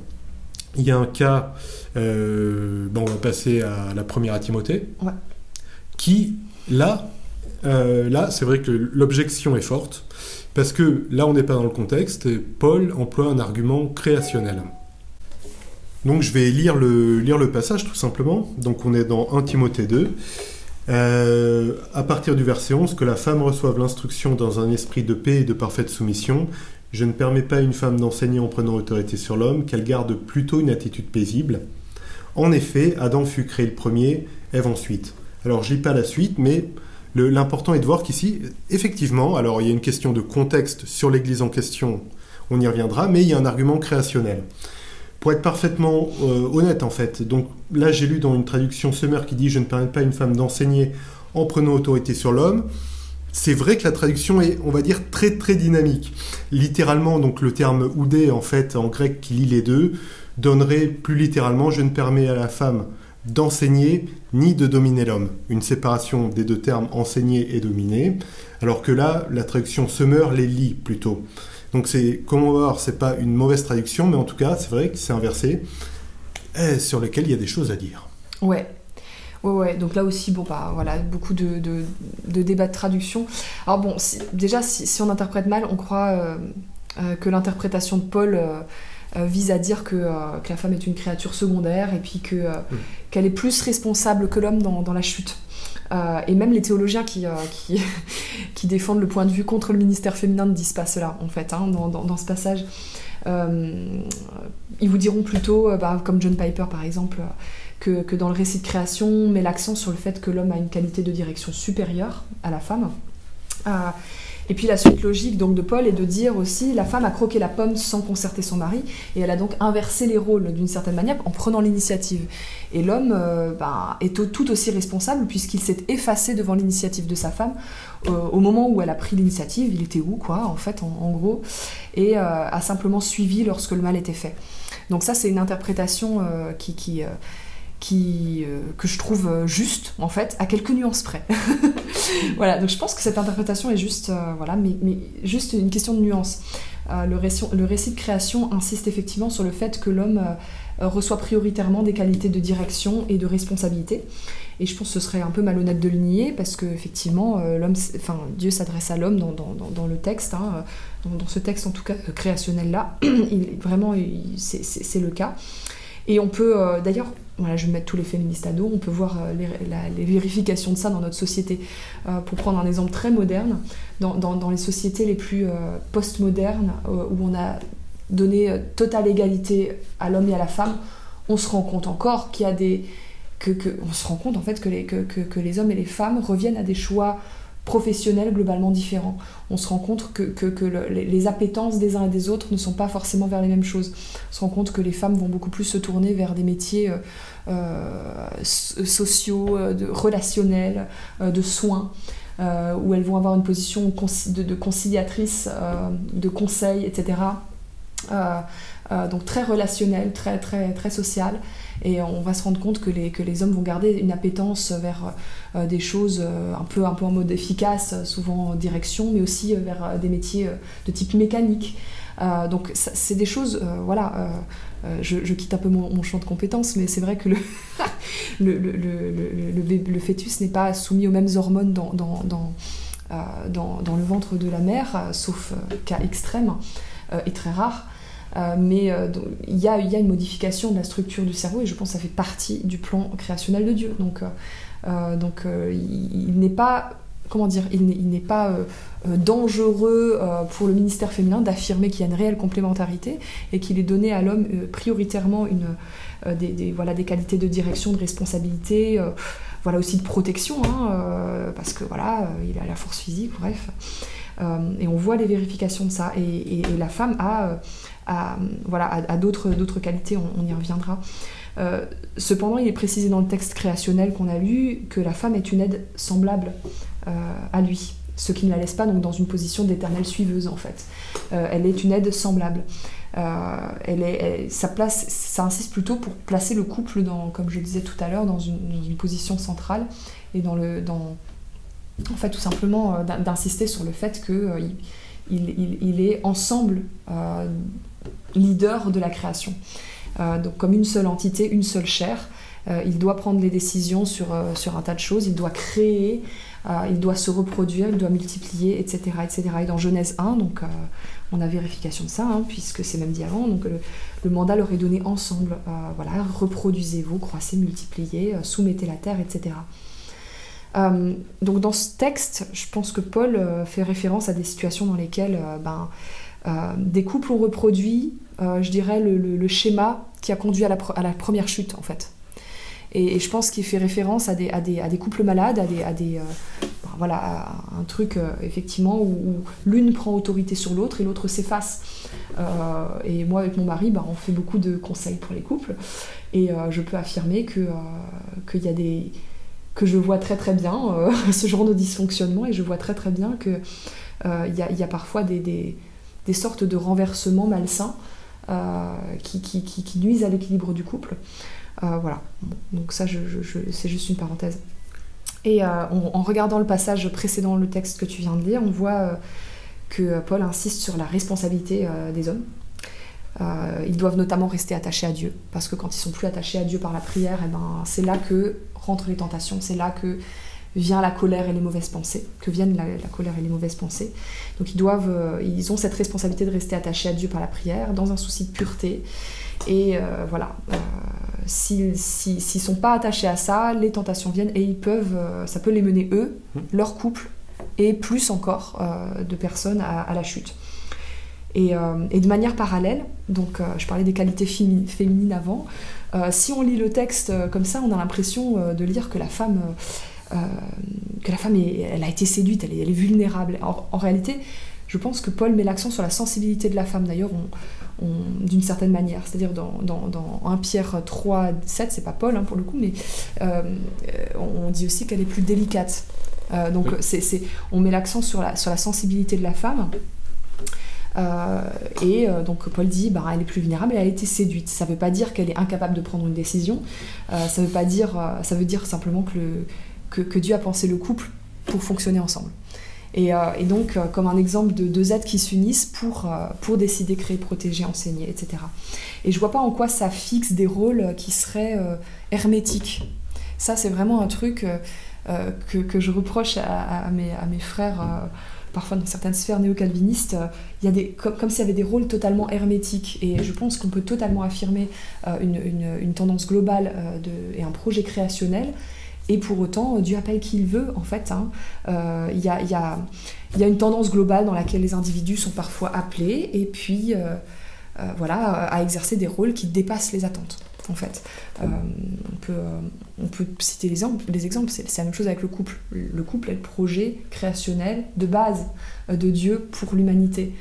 il y a un cas, on va passer à la première à Timothée, qui, là, c'est vrai que l'objection est forte, parce que là, on n'est pas dans le contexte, et Paul emploie un argument créationnel. Donc, je vais lire le passage, tout simplement. Donc, on est dans 1 Timothée 2, à partir du verset 11, « Que la femme reçoive l'instruction dans un esprit de paix et de parfaite soumission. Je ne permets pas à une femme d'enseigner en prenant autorité sur l'homme, qu'elle garde plutôt une attitude paisible. En effet, Adam fut créé le premier, Ève ensuite. » Alors, je lis pas la suite, mais l'important est de voir qu'ici, effectivement, alors il y a une question de contexte sur l'Église en question, on y reviendra, mais il y a un argument créationnel. Pour être parfaitement honnête, en fait, donc là j'ai lu dans une traduction Summer qui dit « Je ne permets pas à une femme d'enseigner en prenant autorité sur l'homme », c'est vrai que la traduction est, on va dire, très très dynamique. Littéralement, donc le terme « oudé », en fait, en grec qui lie les deux, donnerait plus littéralement « Je ne permets à la femme d'enseigner ni de dominer l'homme ». Une séparation des deux termes « enseigner » et « dominer », alors que là, la traduction Summer les lie plutôt. Donc comme on va voir, c'est pas une mauvaise traduction, mais en tout cas, c'est vrai que c'est un verset sur lequel il y a des choses à dire. Ouais. Donc là aussi, voilà, beaucoup de débats de traduction. Alors bon, si on interprète mal, on croit que l'interprétation de Paul vise à dire que la femme est une créature secondaire et puis qu'elle est plus responsable que l'homme dans la chute. Et même les théologiens qui défendent le point de vue contre le ministère féminin ne disent pas cela, en fait, dans ce passage. Ils vous diront plutôt, comme John Piper par exemple, que dans le récit de création, on met l'accent sur le fait que l'homme a une qualité de direction supérieure à la femme. Et puis la suite logique donc, de Paul est de dire aussi la femme a croqué la pomme sans concerter son mari et elle a donc inversé les rôles d'une certaine manière en prenant l'initiative. Et l'homme est tout aussi responsable puisqu'il s'est effacé devant l'initiative de sa femme au moment où elle a pris l'initiative. Il était où, quoi, en fait, en gros, et a simplement suivi lorsque le mal était fait. Donc ça, c'est une interprétation que je trouve juste, en fait, à quelques nuances près. Voilà, donc je pense que cette interprétation est juste, mais juste une question de nuance. Le récit de création insiste effectivement sur le fait que l'homme reçoit prioritairement des qualités de direction et de responsabilité. Et je pense que ce serait un peu malhonnête de le nier, parce que effectivement, Dieu s'adresse à l'homme dans le texte, dans ce texte en tout cas créationnel-là. C'est le cas. Et on peut, d'ailleurs, voilà, je vais mettre tous les féministes à dos, on peut voir les vérifications de ça dans notre société. Pour prendre un exemple très moderne, dans les sociétés les plus post-modernes, où on a donné totale égalité à l'homme et à la femme, on se rend compte encore qu'il y a on se rend compte en fait que les hommes et les femmes reviennent à des choix professionnels globalement différents. On se rend compte que les appétences des uns et des autres ne sont pas forcément vers les mêmes choses. On se rend compte que les femmes vont beaucoup plus se tourner vers des métiers sociaux, relationnels, de soins, où elles vont avoir une position de conciliatrice, de conseil, etc. Donc très relationnel, très, très, très social. Et on va se rendre compte que les hommes vont garder une appétence vers des choses un peu en mode efficace, souvent en direction, mais aussi vers des métiers de type mécanique. Donc c'est des choses, je quitte un peu mon champ de compétences, mais c'est vrai que le fœtus n'est pas soumis aux mêmes hormones dans le ventre de la mère, sauf cas extrême et très rare. Mais il y a une modification de la structure du cerveau et je pense que ça fait partie du plan créationnel de Dieu. Donc il n'est pas comment dire, il n'est pas dangereux pour le ministère féminin d'affirmer qu'il y a une réelle complémentarité et qu'il est donné à l'homme prioritairement des qualités de direction, de responsabilité, voilà aussi de protection, parce que voilà, il a la force physique, bref. Et on voit les vérifications de ça. Et la femme a d'autres qualités, on y reviendra. Cependant, il est précisé dans le texte créationnel qu'on a lu que la femme est une aide semblable à lui, ce qui ne la laisse pas donc dans une position d'éternelle suiveuse en fait. Elle est une aide semblable. Ça insiste plutôt pour placer le couple comme je disais tout à l'heure, dans une position centrale et en fait tout simplement d'insister sur le fait que il est ensemble leader de la création. Donc comme une seule entité, une seule chair, il doit prendre les décisions sur un tas de choses, il doit créer, il doit se reproduire, il doit multiplier, etc. etc. Et dans Genèse 1, donc, on a vérification de ça, puisque c'est même dit avant, donc le mandat leur est donné ensemble. Voilà, reproduisez-vous, croissez, multipliez, soumettez la terre, etc. Donc dans ce texte, je pense que Paul fait référence à des situations dans lesquelles des couples ont reproduit, je dirais, le schéma qui a conduit à la première chute, en fait. Et je pense qu'il fait référence à des couples malades, à un truc, effectivement, où l'une prend autorité sur l'autre et l'autre s'efface. Et moi, avec mon mari, on fait beaucoup de conseils pour les couples. Et je peux affirmer qu'il y a que je vois très très bien ce genre de dysfonctionnement, et je vois très très bien qu'il y a parfois des sortes de renversements malsains qui nuisent à l'équilibre du couple. Voilà, donc ça c'est juste une parenthèse. Et en regardant le passage précédent, le texte que tu viens de lire, on voit que Paul insiste sur la responsabilité des hommes. Ils doivent notamment rester attachés à Dieu, parce que quand ils sont plus attachés à Dieu par la prière, c'est là que rentrent les tentations, c'est là que vient la colère et les mauvaises pensées, que viennent la colère et les mauvaises pensées. Donc ils ont cette responsabilité de rester attachés à Dieu par la prière, dans un souci de pureté. Et s'ils sont pas attachés à ça, les tentations viennent et ça peut les mener eux, leur couple, et plus encore de personnes à la chute. Et de manière parallèle, donc je parlais des qualités féminines avant, si on lit le texte comme ça, on a l'impression de lire que la femme elle a été séduite, elle est vulnérable. En réalité, je pense que Paul met l'accent sur la sensibilité de la femme. D'ailleurs, d'une certaine manière, c'est-à-dire dans 1 Pierre 3, 7, c'est pas Paul pour le coup, mais on dit aussi qu'elle est plus délicate. Donc on met l'accent sur la sensibilité de la femme. Donc Paul dit elle est plus vulnérable, elle a été séduite. Ça veut pas dire qu'elle est incapable de prendre une décision, ça veut dire simplement que Dieu a pensé le couple pour fonctionner ensemble. Et donc comme un exemple de deux êtres qui s'unissent pour décider, créer, protéger, enseigner, etc. Et je vois pas en quoi ça fixe des rôles qui seraient hermétiques. Ça c'est vraiment un truc que je reproche à mes frères, parfois dans certaines sphères néo-calvinistes, il y a comme s'il y avait des rôles totalement hermétiques. Et je pense qu'on peut totalement affirmer une tendance globale et un projet créationnel. Et pour autant, Dieu appelle qui il veut, en fait. Il y a une tendance globale dans laquelle les individus sont parfois appelés, et puis à exercer des rôles qui dépassent les attentes, en fait. On peut citer les exemples, c'est la même chose avec le couple. Le couple est le projet créationnel de base de Dieu pour l'humanité.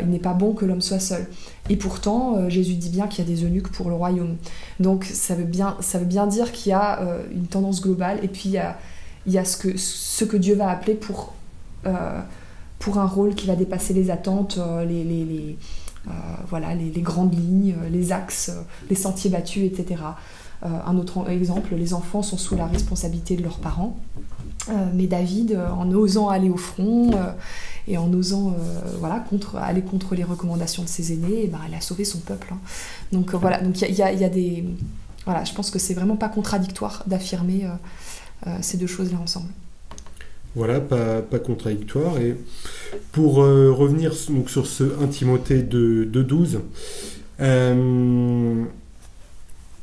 Il n'est pas bon que l'homme soit seul. Et pourtant, Jésus dit bien qu'il y a des eunuques pour le royaume. Donc ça veut bien dire qu'il y a une tendance globale, et puis il y a ce que Dieu va appeler pour un rôle qui va dépasser les attentes, les grandes lignes, les axes, les sentiers battus, etc. Un autre exemple, les enfants sont sous la responsabilité de leurs parents, mais David, en osant aller au front et en osant aller contre les recommandations de ses aînés, il a sauvé son peuple. Donc il y a des... Voilà, je pense que c'est vraiment pas contradictoire d'affirmer ces deux choses-là ensemble. Voilà, pas contradictoire. Et pour revenir donc sur ce 1 Timothée 2:12,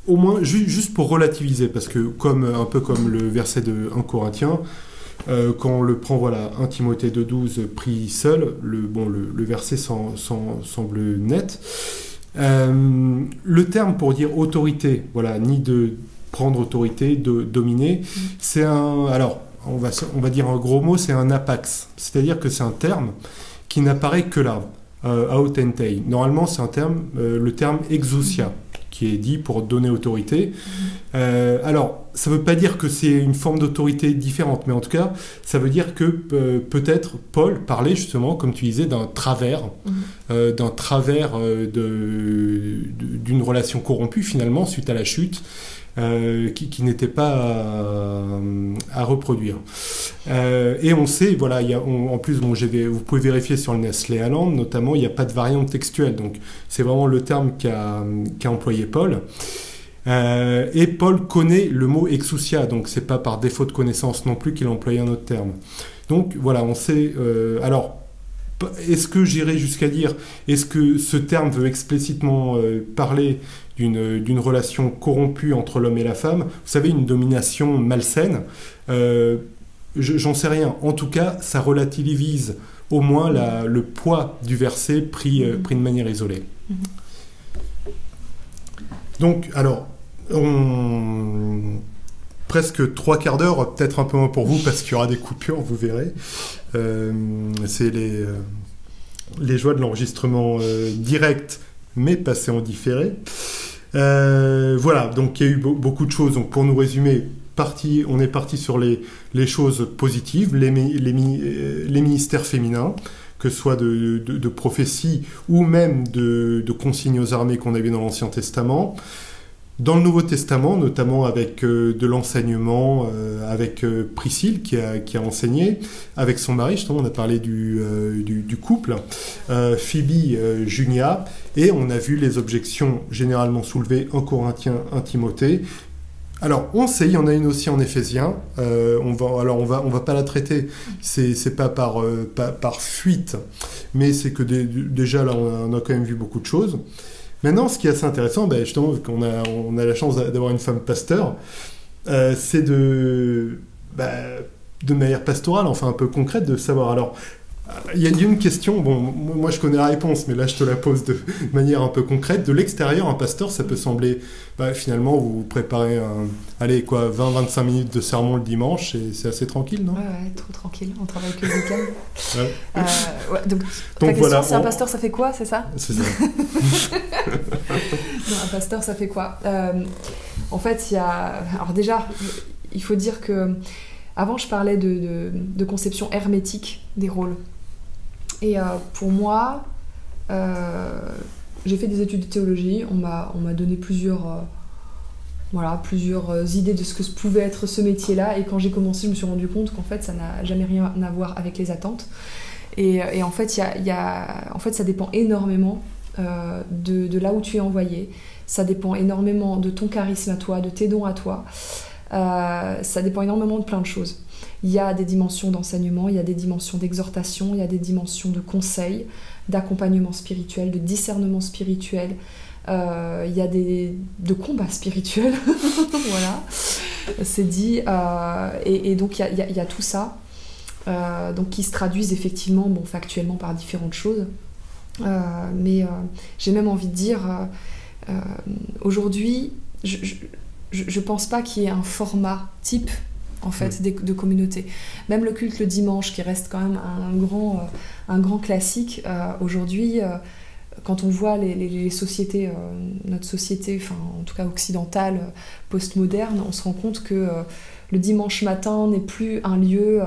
au moins, juste pour relativiser, parce que un peu comme le verset de 1 Corinthiens, Quand on le prend, voilà, 1 Timothée 2,12 pris seul, le verset semble net. Le terme pour dire autorité, voilà, ni de prendre autorité, de dominer, c'est alors, on va dire un gros mot, c'est un apax. C'est-à-dire que c'est un terme qui n'apparaît que là, autentei. Normalement, c'est un terme, le terme exousia, qui est dit pour donner autorité. Alors, ça ne veut pas dire que c'est une forme d'autorité différente, mais en tout cas, ça veut dire que peut-être Paul parlait justement, comme tu disais, d'un travers d'une relation corrompue finalement suite à la chute, qui n'était pas à reproduire. Et on sait, voilà, en plus, vous pouvez vérifier sur le Nestlé Aland, notamment, il n'y a pas de variante textuelle, donc c'est vraiment le terme qu'a employé Paul. Et Paul connaît le mot exousia, donc c'est pas par défaut de connaissance non plus qu'il a employé un autre terme. Donc voilà, on sait. Alors, est-ce que j'irais jusqu'à dire, est-ce que ce terme veut explicitement parler d'une relation corrompue entre l'homme et la femme? Vous savez, une domination malsaine. J'en sais rien. En tout cas, ça relativise au moins le poids du verset pris de manière isolée. Donc, alors, presque 3 quarts d'heure, peut-être un peu moins pour vous parce qu'il y aura des coupures, vous verrez. C'est les joies de l'enregistrement direct, mais passé en différé. Voilà, donc il y a eu beaucoup de choses. Donc, pour nous résumer, on est parti sur les choses positives, les ministères féminins, que ce soit de prophétie ou même de consignes aux armées qu'on a vu dans l'Ancien Testament. Dans le Nouveau Testament, notamment avec de l'enseignement, avec Priscille qui a enseigné, avec son mari, justement, on a parlé du couple, Phoebe, Junia, et on a vu les objections généralement soulevées en Corinthiens, 1 Timothée. Alors, on sait, il y en a une aussi en Éphésiens. On va pas la traiter. C'est pas par fuite, mais c'est que déjà là, on a quand même vu beaucoup de choses. Maintenant, ce qui est assez intéressant, justement, qu'on a la chance d'avoir une femme pasteur, c'est de manière pastorale, enfin un peu concrète, de savoir. Alors, il y a une question, bon, moi je connais la réponse, mais là je te la pose de manière un peu concrète. De l'extérieur, un pasteur, ça peut sembler, finalement, vous préparez 20-25 minutes de sermon le dimanche, et c'est assez tranquille, non ? Ouais, trop tranquille, on travaille que le week-end. Ouais. Donc ta question, voilà, c'est un pasteur, ça fait quoi, c'est ça ? C'est ça. Non, un pasteur, ça fait quoi ? En fait, alors déjà, il faut dire que avant, je parlais de conception hermétique des rôles. Et pour moi, j'ai fait des études de théologie. On m'a donné plusieurs idées de ce que pouvait être ce métier-là. Et quand j'ai commencé, je me suis rendu compte qu'en fait, ça n'a jamais rien à voir avec les attentes. Et en fait, ça dépend énormément de là où tu es envoyé. Ça dépend énormément de ton charisme à toi, de tes dons à toi. Ça dépend énormément de plein de choses. Il y a des dimensions d'enseignement, il y a des dimensions d'exhortation, il y a des dimensions de conseil, d'accompagnement spirituel, de discernement spirituel, il y a de combat spirituel, voilà, c'est dit, et donc il y a tout ça, donc qui se traduisent effectivement, factuellement par différentes choses, mais j'ai même envie de dire, aujourd'hui, je pense pas qu'il y ait un format type en fait de communauté. Même le culte le dimanche qui reste quand même un grand classique aujourd'hui, quand on voit les sociétés, notre société, enfin en tout cas occidentale, postmoderne, on se rend compte que le dimanche matin n'est plus un lieu,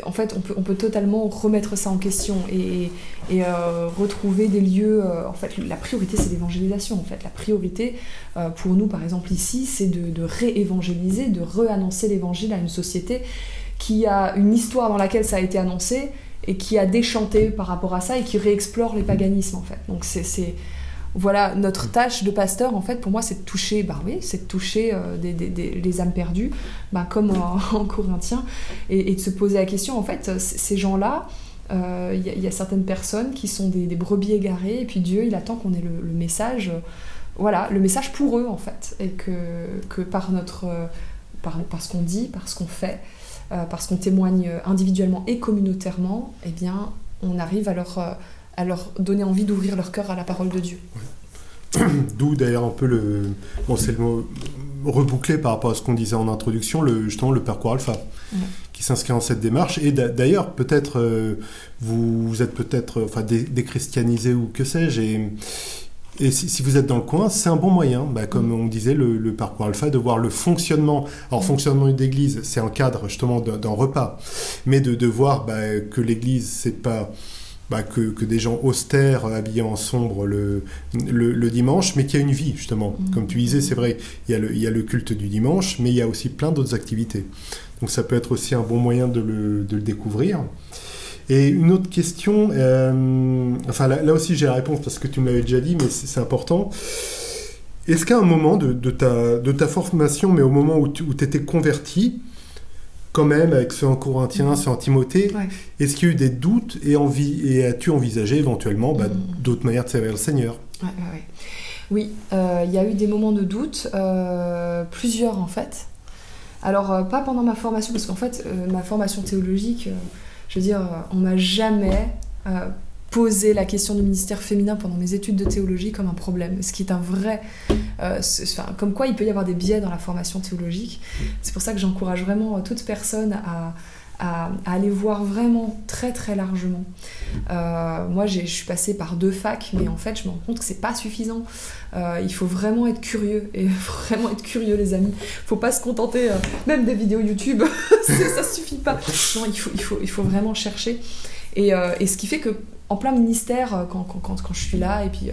en fait, on peut totalement remettre ça en question et retrouver des lieux. En fait, la priorité, c'est l'évangélisation. En fait, la priorité pour nous, par exemple ici, c'est de réévangéliser, de réannoncer l'évangile à une société qui a une histoire dans laquelle ça a été annoncé et qui a déchanté par rapport à ça et qui réexplore les paganismes. En fait, donc voilà, notre tâche de pasteur, en fait, pour moi, c'est de toucher, les âmes perdues, comme en Corinthiens, et de se poser la question, en fait, ces gens-là, y a certaines personnes qui sont des brebis égarées, et puis Dieu, il attend qu'on ait le message, le message pour eux, en fait, et que par par ce qu'on dit, par ce qu'on fait, parce qu'on témoigne individuellement et communautairement, eh bien, on arrive à leur donner envie d'ouvrir leur cœur à la parole de Dieu. D'où d'ailleurs un peu c'est le mot rebouclé par rapport à ce qu'on disait en introduction, justement le parcours alpha, qui s'inscrit dans cette démarche. Et d'ailleurs, peut-être, vous êtes peut-être déchristianisé ou que sais-je, et si vous êtes dans le coin, c'est un bon moyen, comme on disait, le parcours alpha, de voir le fonctionnement. Alors, fonctionnement d'église, c'est un cadre justement d'un repas, mais de voir que l'église, c'est pas que des gens austères, habillés en sombre le dimanche, mais qu'il y a une vie, justement. Comme tu disais, c'est vrai, il y a le culte du dimanche, mais il y a aussi plein d'autres activités. Donc ça peut être aussi un bon moyen de le découvrir. Et une autre question, là aussi j'ai la réponse parce que tu me l'avais déjà dit, mais c'est important. Est-ce qu'à un moment de ta formation, mais au moment où tu étais converti, quand même, avec ceux en Corinthiens, ceux en Timothée, est-ce qu'il y a eu des doutes et as-tu envisagé éventuellement d'autres manières de servir le Seigneur? Oui, il y a eu des moments de doute, plusieurs en fait. Alors, pas pendant ma formation, parce qu'en fait, ma formation théologique, je veux dire, on m'a jamais posé la question du ministère féminin pendant mes études de théologie comme un problème, ce qui est un vrai... comme quoi il peut y avoir des biais dans la formation théologique. C'est pour ça que j'encourage vraiment toute personne à aller voir vraiment très très largement. Moi je suis passée par 2 facs, mais en fait je me rends compte que c'est pas suffisant. Il faut vraiment être curieux, et vraiment être curieux les amis. Faut pas se contenter même des vidéos YouTube, ça suffit pas. Non, il faut vraiment chercher. Et ce qui fait que en plein ministère, quand je suis là, et puis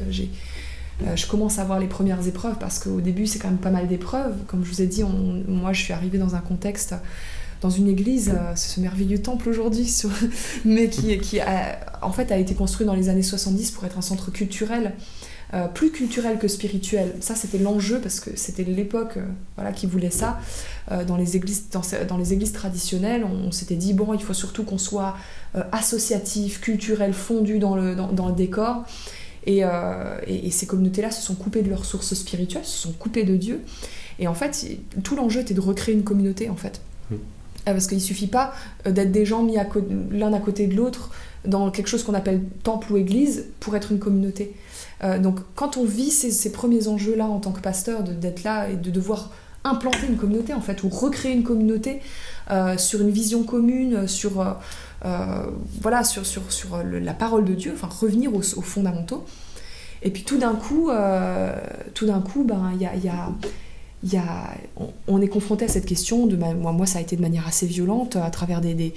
je commence à voir les premières épreuves, parce qu'au début c'est quand même pas mal d'épreuves. Comme je vous ai dit, moi je suis arrivée dans un contexte, dans une église, c'est ce merveilleux temple aujourd'hui, mais qui en fait a été construit dans les années 70 pour être un centre culturel, plus culturel que spirituel. Ça c'était l'enjeu, parce que c'était l'époque qui voulait ça. Dans les églises traditionnelles, on s'était dit bon, il faut surtout qu'on soit associatif, culturel, fondu dans le décor. Et ces communautés-là se sont coupées de leurs sources spirituelles, se sont coupées de Dieu. Et en fait, tout l'enjeu était de recréer une communauté, en fait. Parce qu'il ne suffit pas d'être des gens mis l'un à côté de l'autre dans quelque chose qu'on appelle temple ou église pour être une communauté. Donc quand on vit ces premiers enjeux-là en tant que pasteur, d'être là et de devoir implanter une communauté, en fait, ou recréer une communauté sur une vision commune, sur la parole de Dieu, revenir aux fondamentaux. Et puis tout d'un coup, on est confronté à cette question. Moi, ça a été de manière assez violente à travers des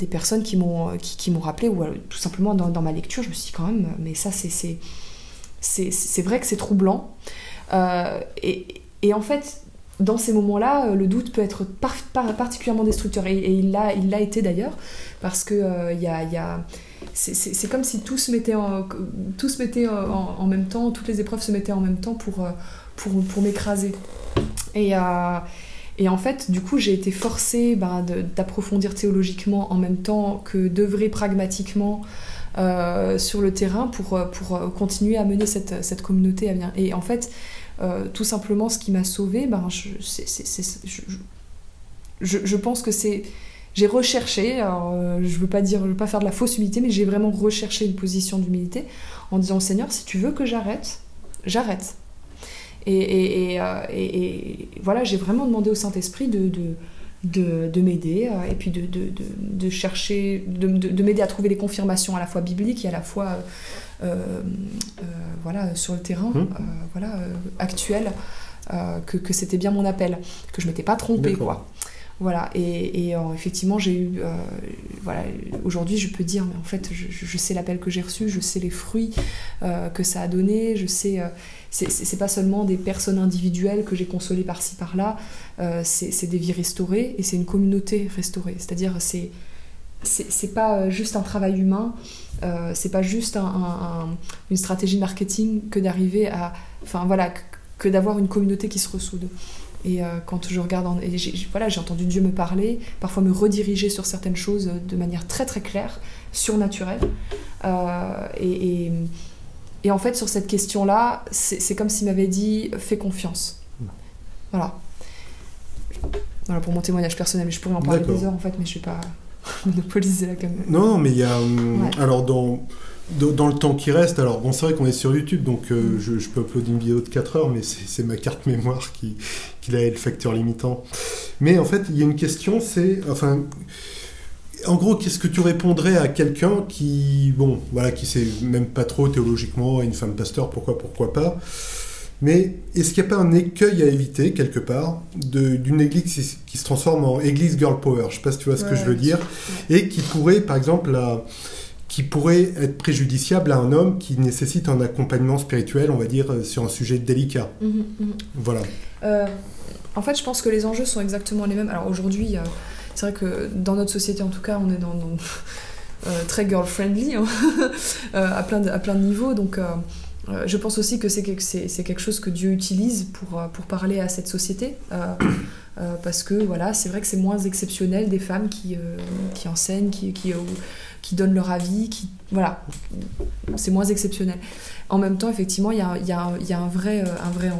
personnes qui m'ont rappelé, ou tout simplement dans ma lecture, je me suis dit quand même, mais ça c'est vrai que c'est troublant. Et en fait, dans ces moments-là, le doute peut être particulièrement destructeur, et il l'a été d'ailleurs, parce que c'est comme si tout se mettait en même temps, toutes les épreuves se mettaient en même temps pour m'écraser. Et en fait, du coup, j'ai été forcée d'approfondir théologiquement en même temps que d'œuvrer pragmatiquement sur le terrain pour continuer à mener cette communauté à bien. Et en fait, tout simplement, ce qui m'a sauvée, je pense que c'est... J'ai recherché, alors, je veux pas faire de la fausse humilité, mais j'ai vraiment recherché une position d'humilité en disant: Seigneur, si tu veux que j'arrête, j'arrête. Et voilà, j'ai vraiment demandé au Saint-Esprit de m'aider, et puis de chercher, de m'aider à trouver des confirmations à la fois bibliques et à la fois sur le terrain actuel, que c'était bien mon appel, que je m'étais pas trompée, quoi. Voilà, et effectivement j'ai eu aujourd'hui je peux dire, mais en fait je sais l'appel que j'ai reçu, je sais les fruits que ça a donné, je sais c'est pas seulement des personnes individuelles que j'ai consolées par-ci par-là, c'est des vies restaurées, et c'est une communauté restaurée. C'est-à-dire c'est pas juste un travail humain, c'est pas juste une stratégie marketing que d'arriver à que d'avoir une communauté qui se ressoude. Et quand je regarde, j'ai entendu Dieu me parler, parfois me rediriger sur certaines choses de manière très très claire, surnaturelle. Et en fait, sur cette question-là, c'est comme s'il m'avait dit: fais confiance. Voilà. Voilà, pour mon témoignage personnel. Je pourrais en parler D'accord. des heures, en fait, mais je ne vais pas monopoliser la caméra. Non, mais il y a... Ouais. Alors, dans le temps qui reste, alors bon, c'est vrai qu'on est sur YouTube, donc je peux uploader une vidéo de 4 heures, mais c'est ma carte mémoire qui a le facteur limitant. Mais en fait, il y a une question, c'est... Enfin, en gros, qu'est-ce que tu répondrais à quelqu'un qui, bon, voilà, qui sait même pas trop théologiquement, une femme pasteur, pourquoi pas, mais est-ce qu'il n'y a pas un écueil à éviter, quelque part, d'une église qui se transforme en église girl power, je sais pas si tu vois ce que je veux dire, et qui pourrait, par exemple, qui pourrait être préjudiciable à un homme qui nécessite un accompagnement spirituel, on va dire, sur un sujet délicat. Voilà. En fait, je pense que les enjeux sont exactement les mêmes. Alors aujourd'hui, c'est vrai que dans notre société, en tout cas, on est dans très girl-friendly, hein, à plein de niveaux. Donc, je pense aussi que c'est quelque chose que Dieu utilise pour parler à cette société. Parce que voilà, c'est vrai que c'est moins exceptionnel des femmes qui enseignent, qui donnent leur avis, voilà, c'est moins exceptionnel. En même temps, effectivement, il y a un vrai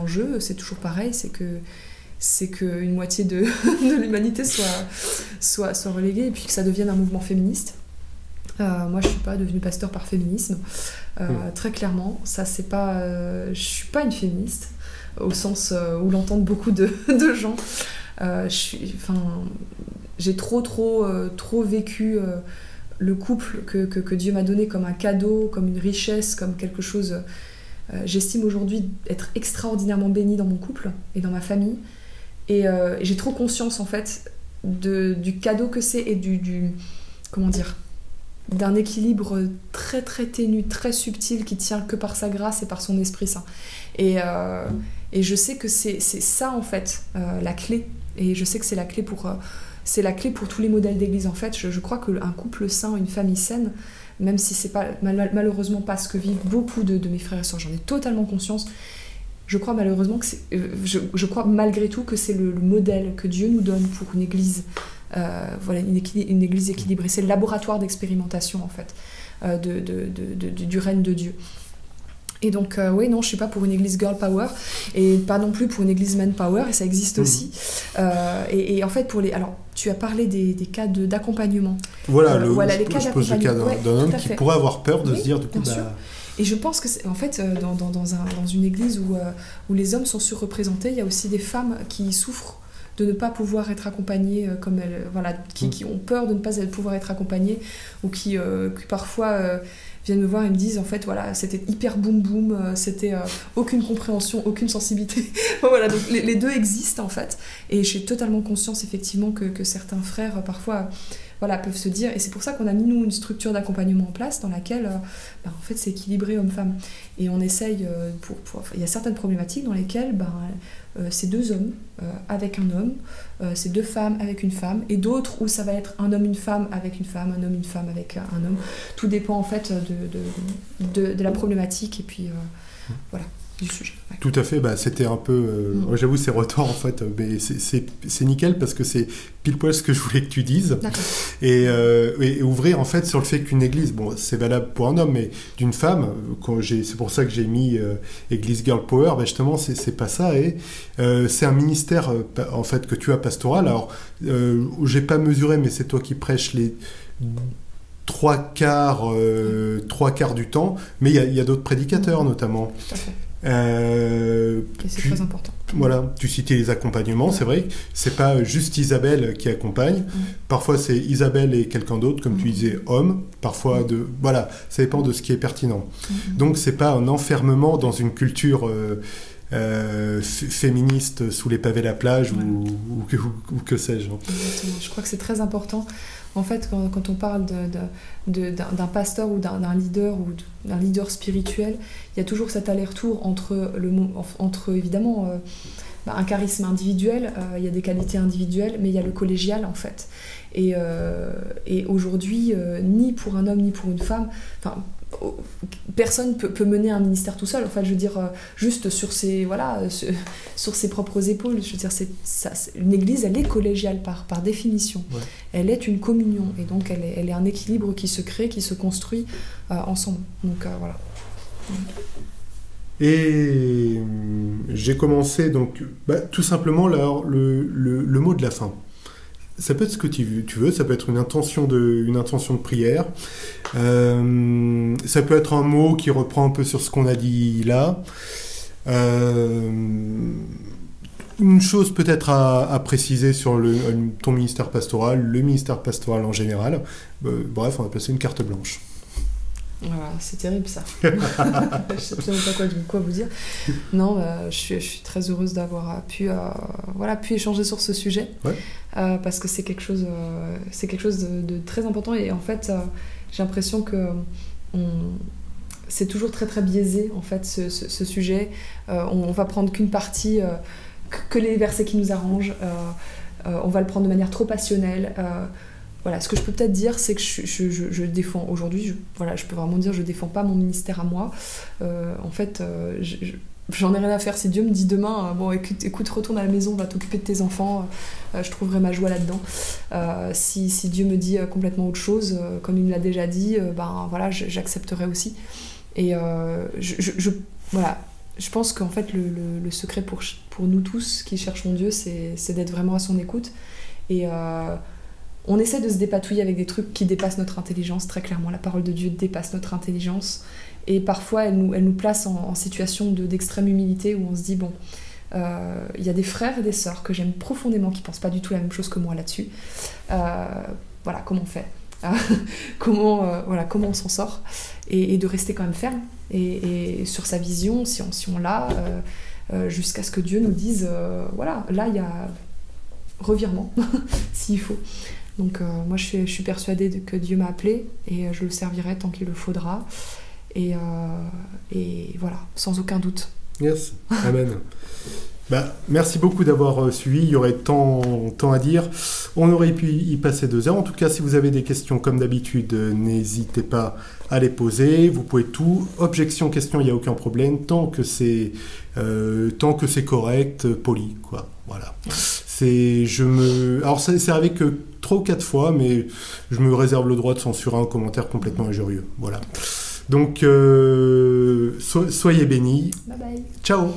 enjeu, c'est toujours pareil, c'est que une moitié de l'humanité soit reléguée et puis que ça devienne un mouvement féministe. Moi, je suis pas devenue pasteur par féminisme, très clairement. Ça, c'est pas, je suis pas une féministe au sens où l'entendent beaucoup de gens. J'ai trop vécu le couple que Dieu m'a donné comme un cadeau, comme une richesse, comme quelque chose. J'estime aujourd'hui être extraordinairement bénie dans mon couple et dans ma famille. Et j'ai trop conscience, en fait, du cadeau que c'est et comment dire, d'un équilibre très très ténu, très subtil, qui tient que par sa grâce et par son Esprit Saint. Et je sais que c'est ça, en fait, la clé. Et je sais que c'est la clé pour tous les modèles d'église. En fait, je crois qu'un couple sain, une famille saine, même si c'est pas malheureusement pas ce que vivent beaucoup de mes frères et sœurs, j'en ai totalement conscience. Je crois malheureusement que je crois malgré tout que c'est le modèle que Dieu nous donne pour une église, voilà, une église équilibrée. C'est le laboratoire d'expérimentation, en fait, du règne de Dieu. Et donc, oui, non, je suis pas pour une église girl power et pas non plus pour une église man power, et ça existe aussi. Et en fait, alors, tu as parlé des cas d'accompagnement. Voilà, les cas je pose le cas d'un homme qui pourrait avoir peur de se dire, du coup, bien sûr. Et je pense que, en fait, dans une église où les hommes sont surreprésentés, il y a aussi des femmes qui souffrent de ne pas pouvoir être accompagnées comme elles, voilà, qui ont peur de ne pas pouvoir être accompagnées, ou qui parfois viennent me voir et me disent, en fait, voilà, c'était hyper boum boum, c'était aucune compréhension, aucune sensibilité. Voilà, donc les deux existent, en fait, et j'ai totalement conscience, effectivement, que certains frères, parfois, voilà, peuvent se dire, et c'est pour ça qu'on a mis, nous, une structure d'accompagnement en place dans laquelle, en fait, c'est équilibré homme-femme. Et on essaye, il y a certaines problématiques dans lesquelles c'est deux hommes avec un homme, c'est deux femmes avec une femme, et d'autres où ça va être un homme, une femme avec une femme, un homme, une femme avec un homme. Tout dépend, en fait, de la problématique, et puis, voilà. Du sujet. Ouais. Tout à fait, c'était un peu... j'avoue, c'est retort, en fait, mais c'est nickel, parce que c'est pile poil ce que je voulais que tu dises. Et ouvrir, en fait, sur le fait qu'une église, bon, c'est valable pour un homme, mais d'une femme, c'est pour ça que j'ai mis église girl power, justement, c'est pas ça, et c'est un ministère, en fait, que tu as pastoral. Alors, j'ai pas mesuré, mais c'est toi qui prêches les... trois quarts du temps, mais il y a d'autres prédicateurs, notamment. Tout à fait. Et c'est très important. Voilà, tu citais les accompagnements, c'est vrai que c'est pas juste Isabelle qui accompagne, parfois c'est Isabelle et quelqu'un d'autre, comme tu disais, homme, parfois voilà, ça dépend de ce qui est pertinent. Donc c'est pas un enfermement dans une culture féministe sous les pavés de la plage ou que sais-je. Exactement. Je crois que c'est très important. En fait, quand on parle d'un pasteur ou d'un leader spirituel, il y a toujours cet aller-retour entre évidemment un charisme individuel, il y a des qualités individuelles, mais il y a le collégial, en fait. Et aujourd'hui, ni pour un homme ni pour une femme, personne peut mener un ministère tout seul. En fait, je veux dire, juste sur ses propres épaules. Je veux dire, une église, elle est collégiale par définition. Ouais. Elle est une communion, et donc elle est un équilibre qui se crée, qui se construit ensemble. Donc voilà. Et j'ai commencé donc tout simplement le mot de la fin. Ça peut être ce que tu veux, ça peut être une intention de prière, ça peut être un mot qui reprend un peu sur ce qu'on a dit là. Une chose peut-être à préciser sur ton ministère pastoral, le ministère pastoral en général. Bref, on va passer une carte blanche. Voilà, c'est terrible ça. Je ne sais absolument pas quoi vous dire. Non, je suis très heureuse d'avoir pu échanger sur ce sujet, ouais. Parce que c'est quelque chose de très important, et en fait j'ai l'impression que c'est toujours très très biaisé en fait ce sujet. On va prendre qu'une partie, que les versets qui nous arrangent, on va le prendre de manière trop passionnelle. Voilà, ce que je peux peut-être dire, c'est que je défends aujourd'hui, je peux vraiment dire, je défends pas mon ministère à moi. En fait, j'en ai rien à faire. Si Dieu me dit demain, bon, écoute, retourne à la maison, va t'occuper de tes enfants, je trouverai ma joie là-dedans. Si Dieu me dit complètement autre chose, comme il me l'a déjà dit, voilà, j'accepterai aussi. Et voilà, je pense qu'en fait, le secret pour nous tous qui cherchons Dieu, c'est d'être vraiment à son écoute. Et on essaie de se dépatouiller avec des trucs qui dépassent notre intelligence, très clairement. La parole de Dieu dépasse notre intelligence. Et parfois, elle nous place en situation d'extrême humilité, où on se dit, bon, y a des frères et des sœurs que j'aime profondément, qui ne pensent pas du tout la même chose que moi là-dessus. Voilà, comment on fait comment on s'en sort, et de rester quand même ferme, et sur sa vision, si on l'a, jusqu'à ce que Dieu nous dise, voilà, là, il y a revirement, s'il faut. Donc moi je suis persuadée que Dieu m'a appelée, et je le servirai tant qu'il le faudra, et voilà, sans aucun doute. Yes, amen. Merci beaucoup d'avoir suivi. Il y aurait tant à dire. On aurait pu y passer 2 heures. En tout cas, si vous avez des questions, comme d'habitude, n'hésitez pas à les poser. Vous pouvez tout. Objection, question, il n'y a aucun problème. Tant que c'est correct, poli, quoi. Voilà. Alors c'est avec 3 ou 4 fois, mais je me réserve le droit de censurer un commentaire complètement injurieux. Voilà. Donc, soyez bénis. Bye bye. Ciao.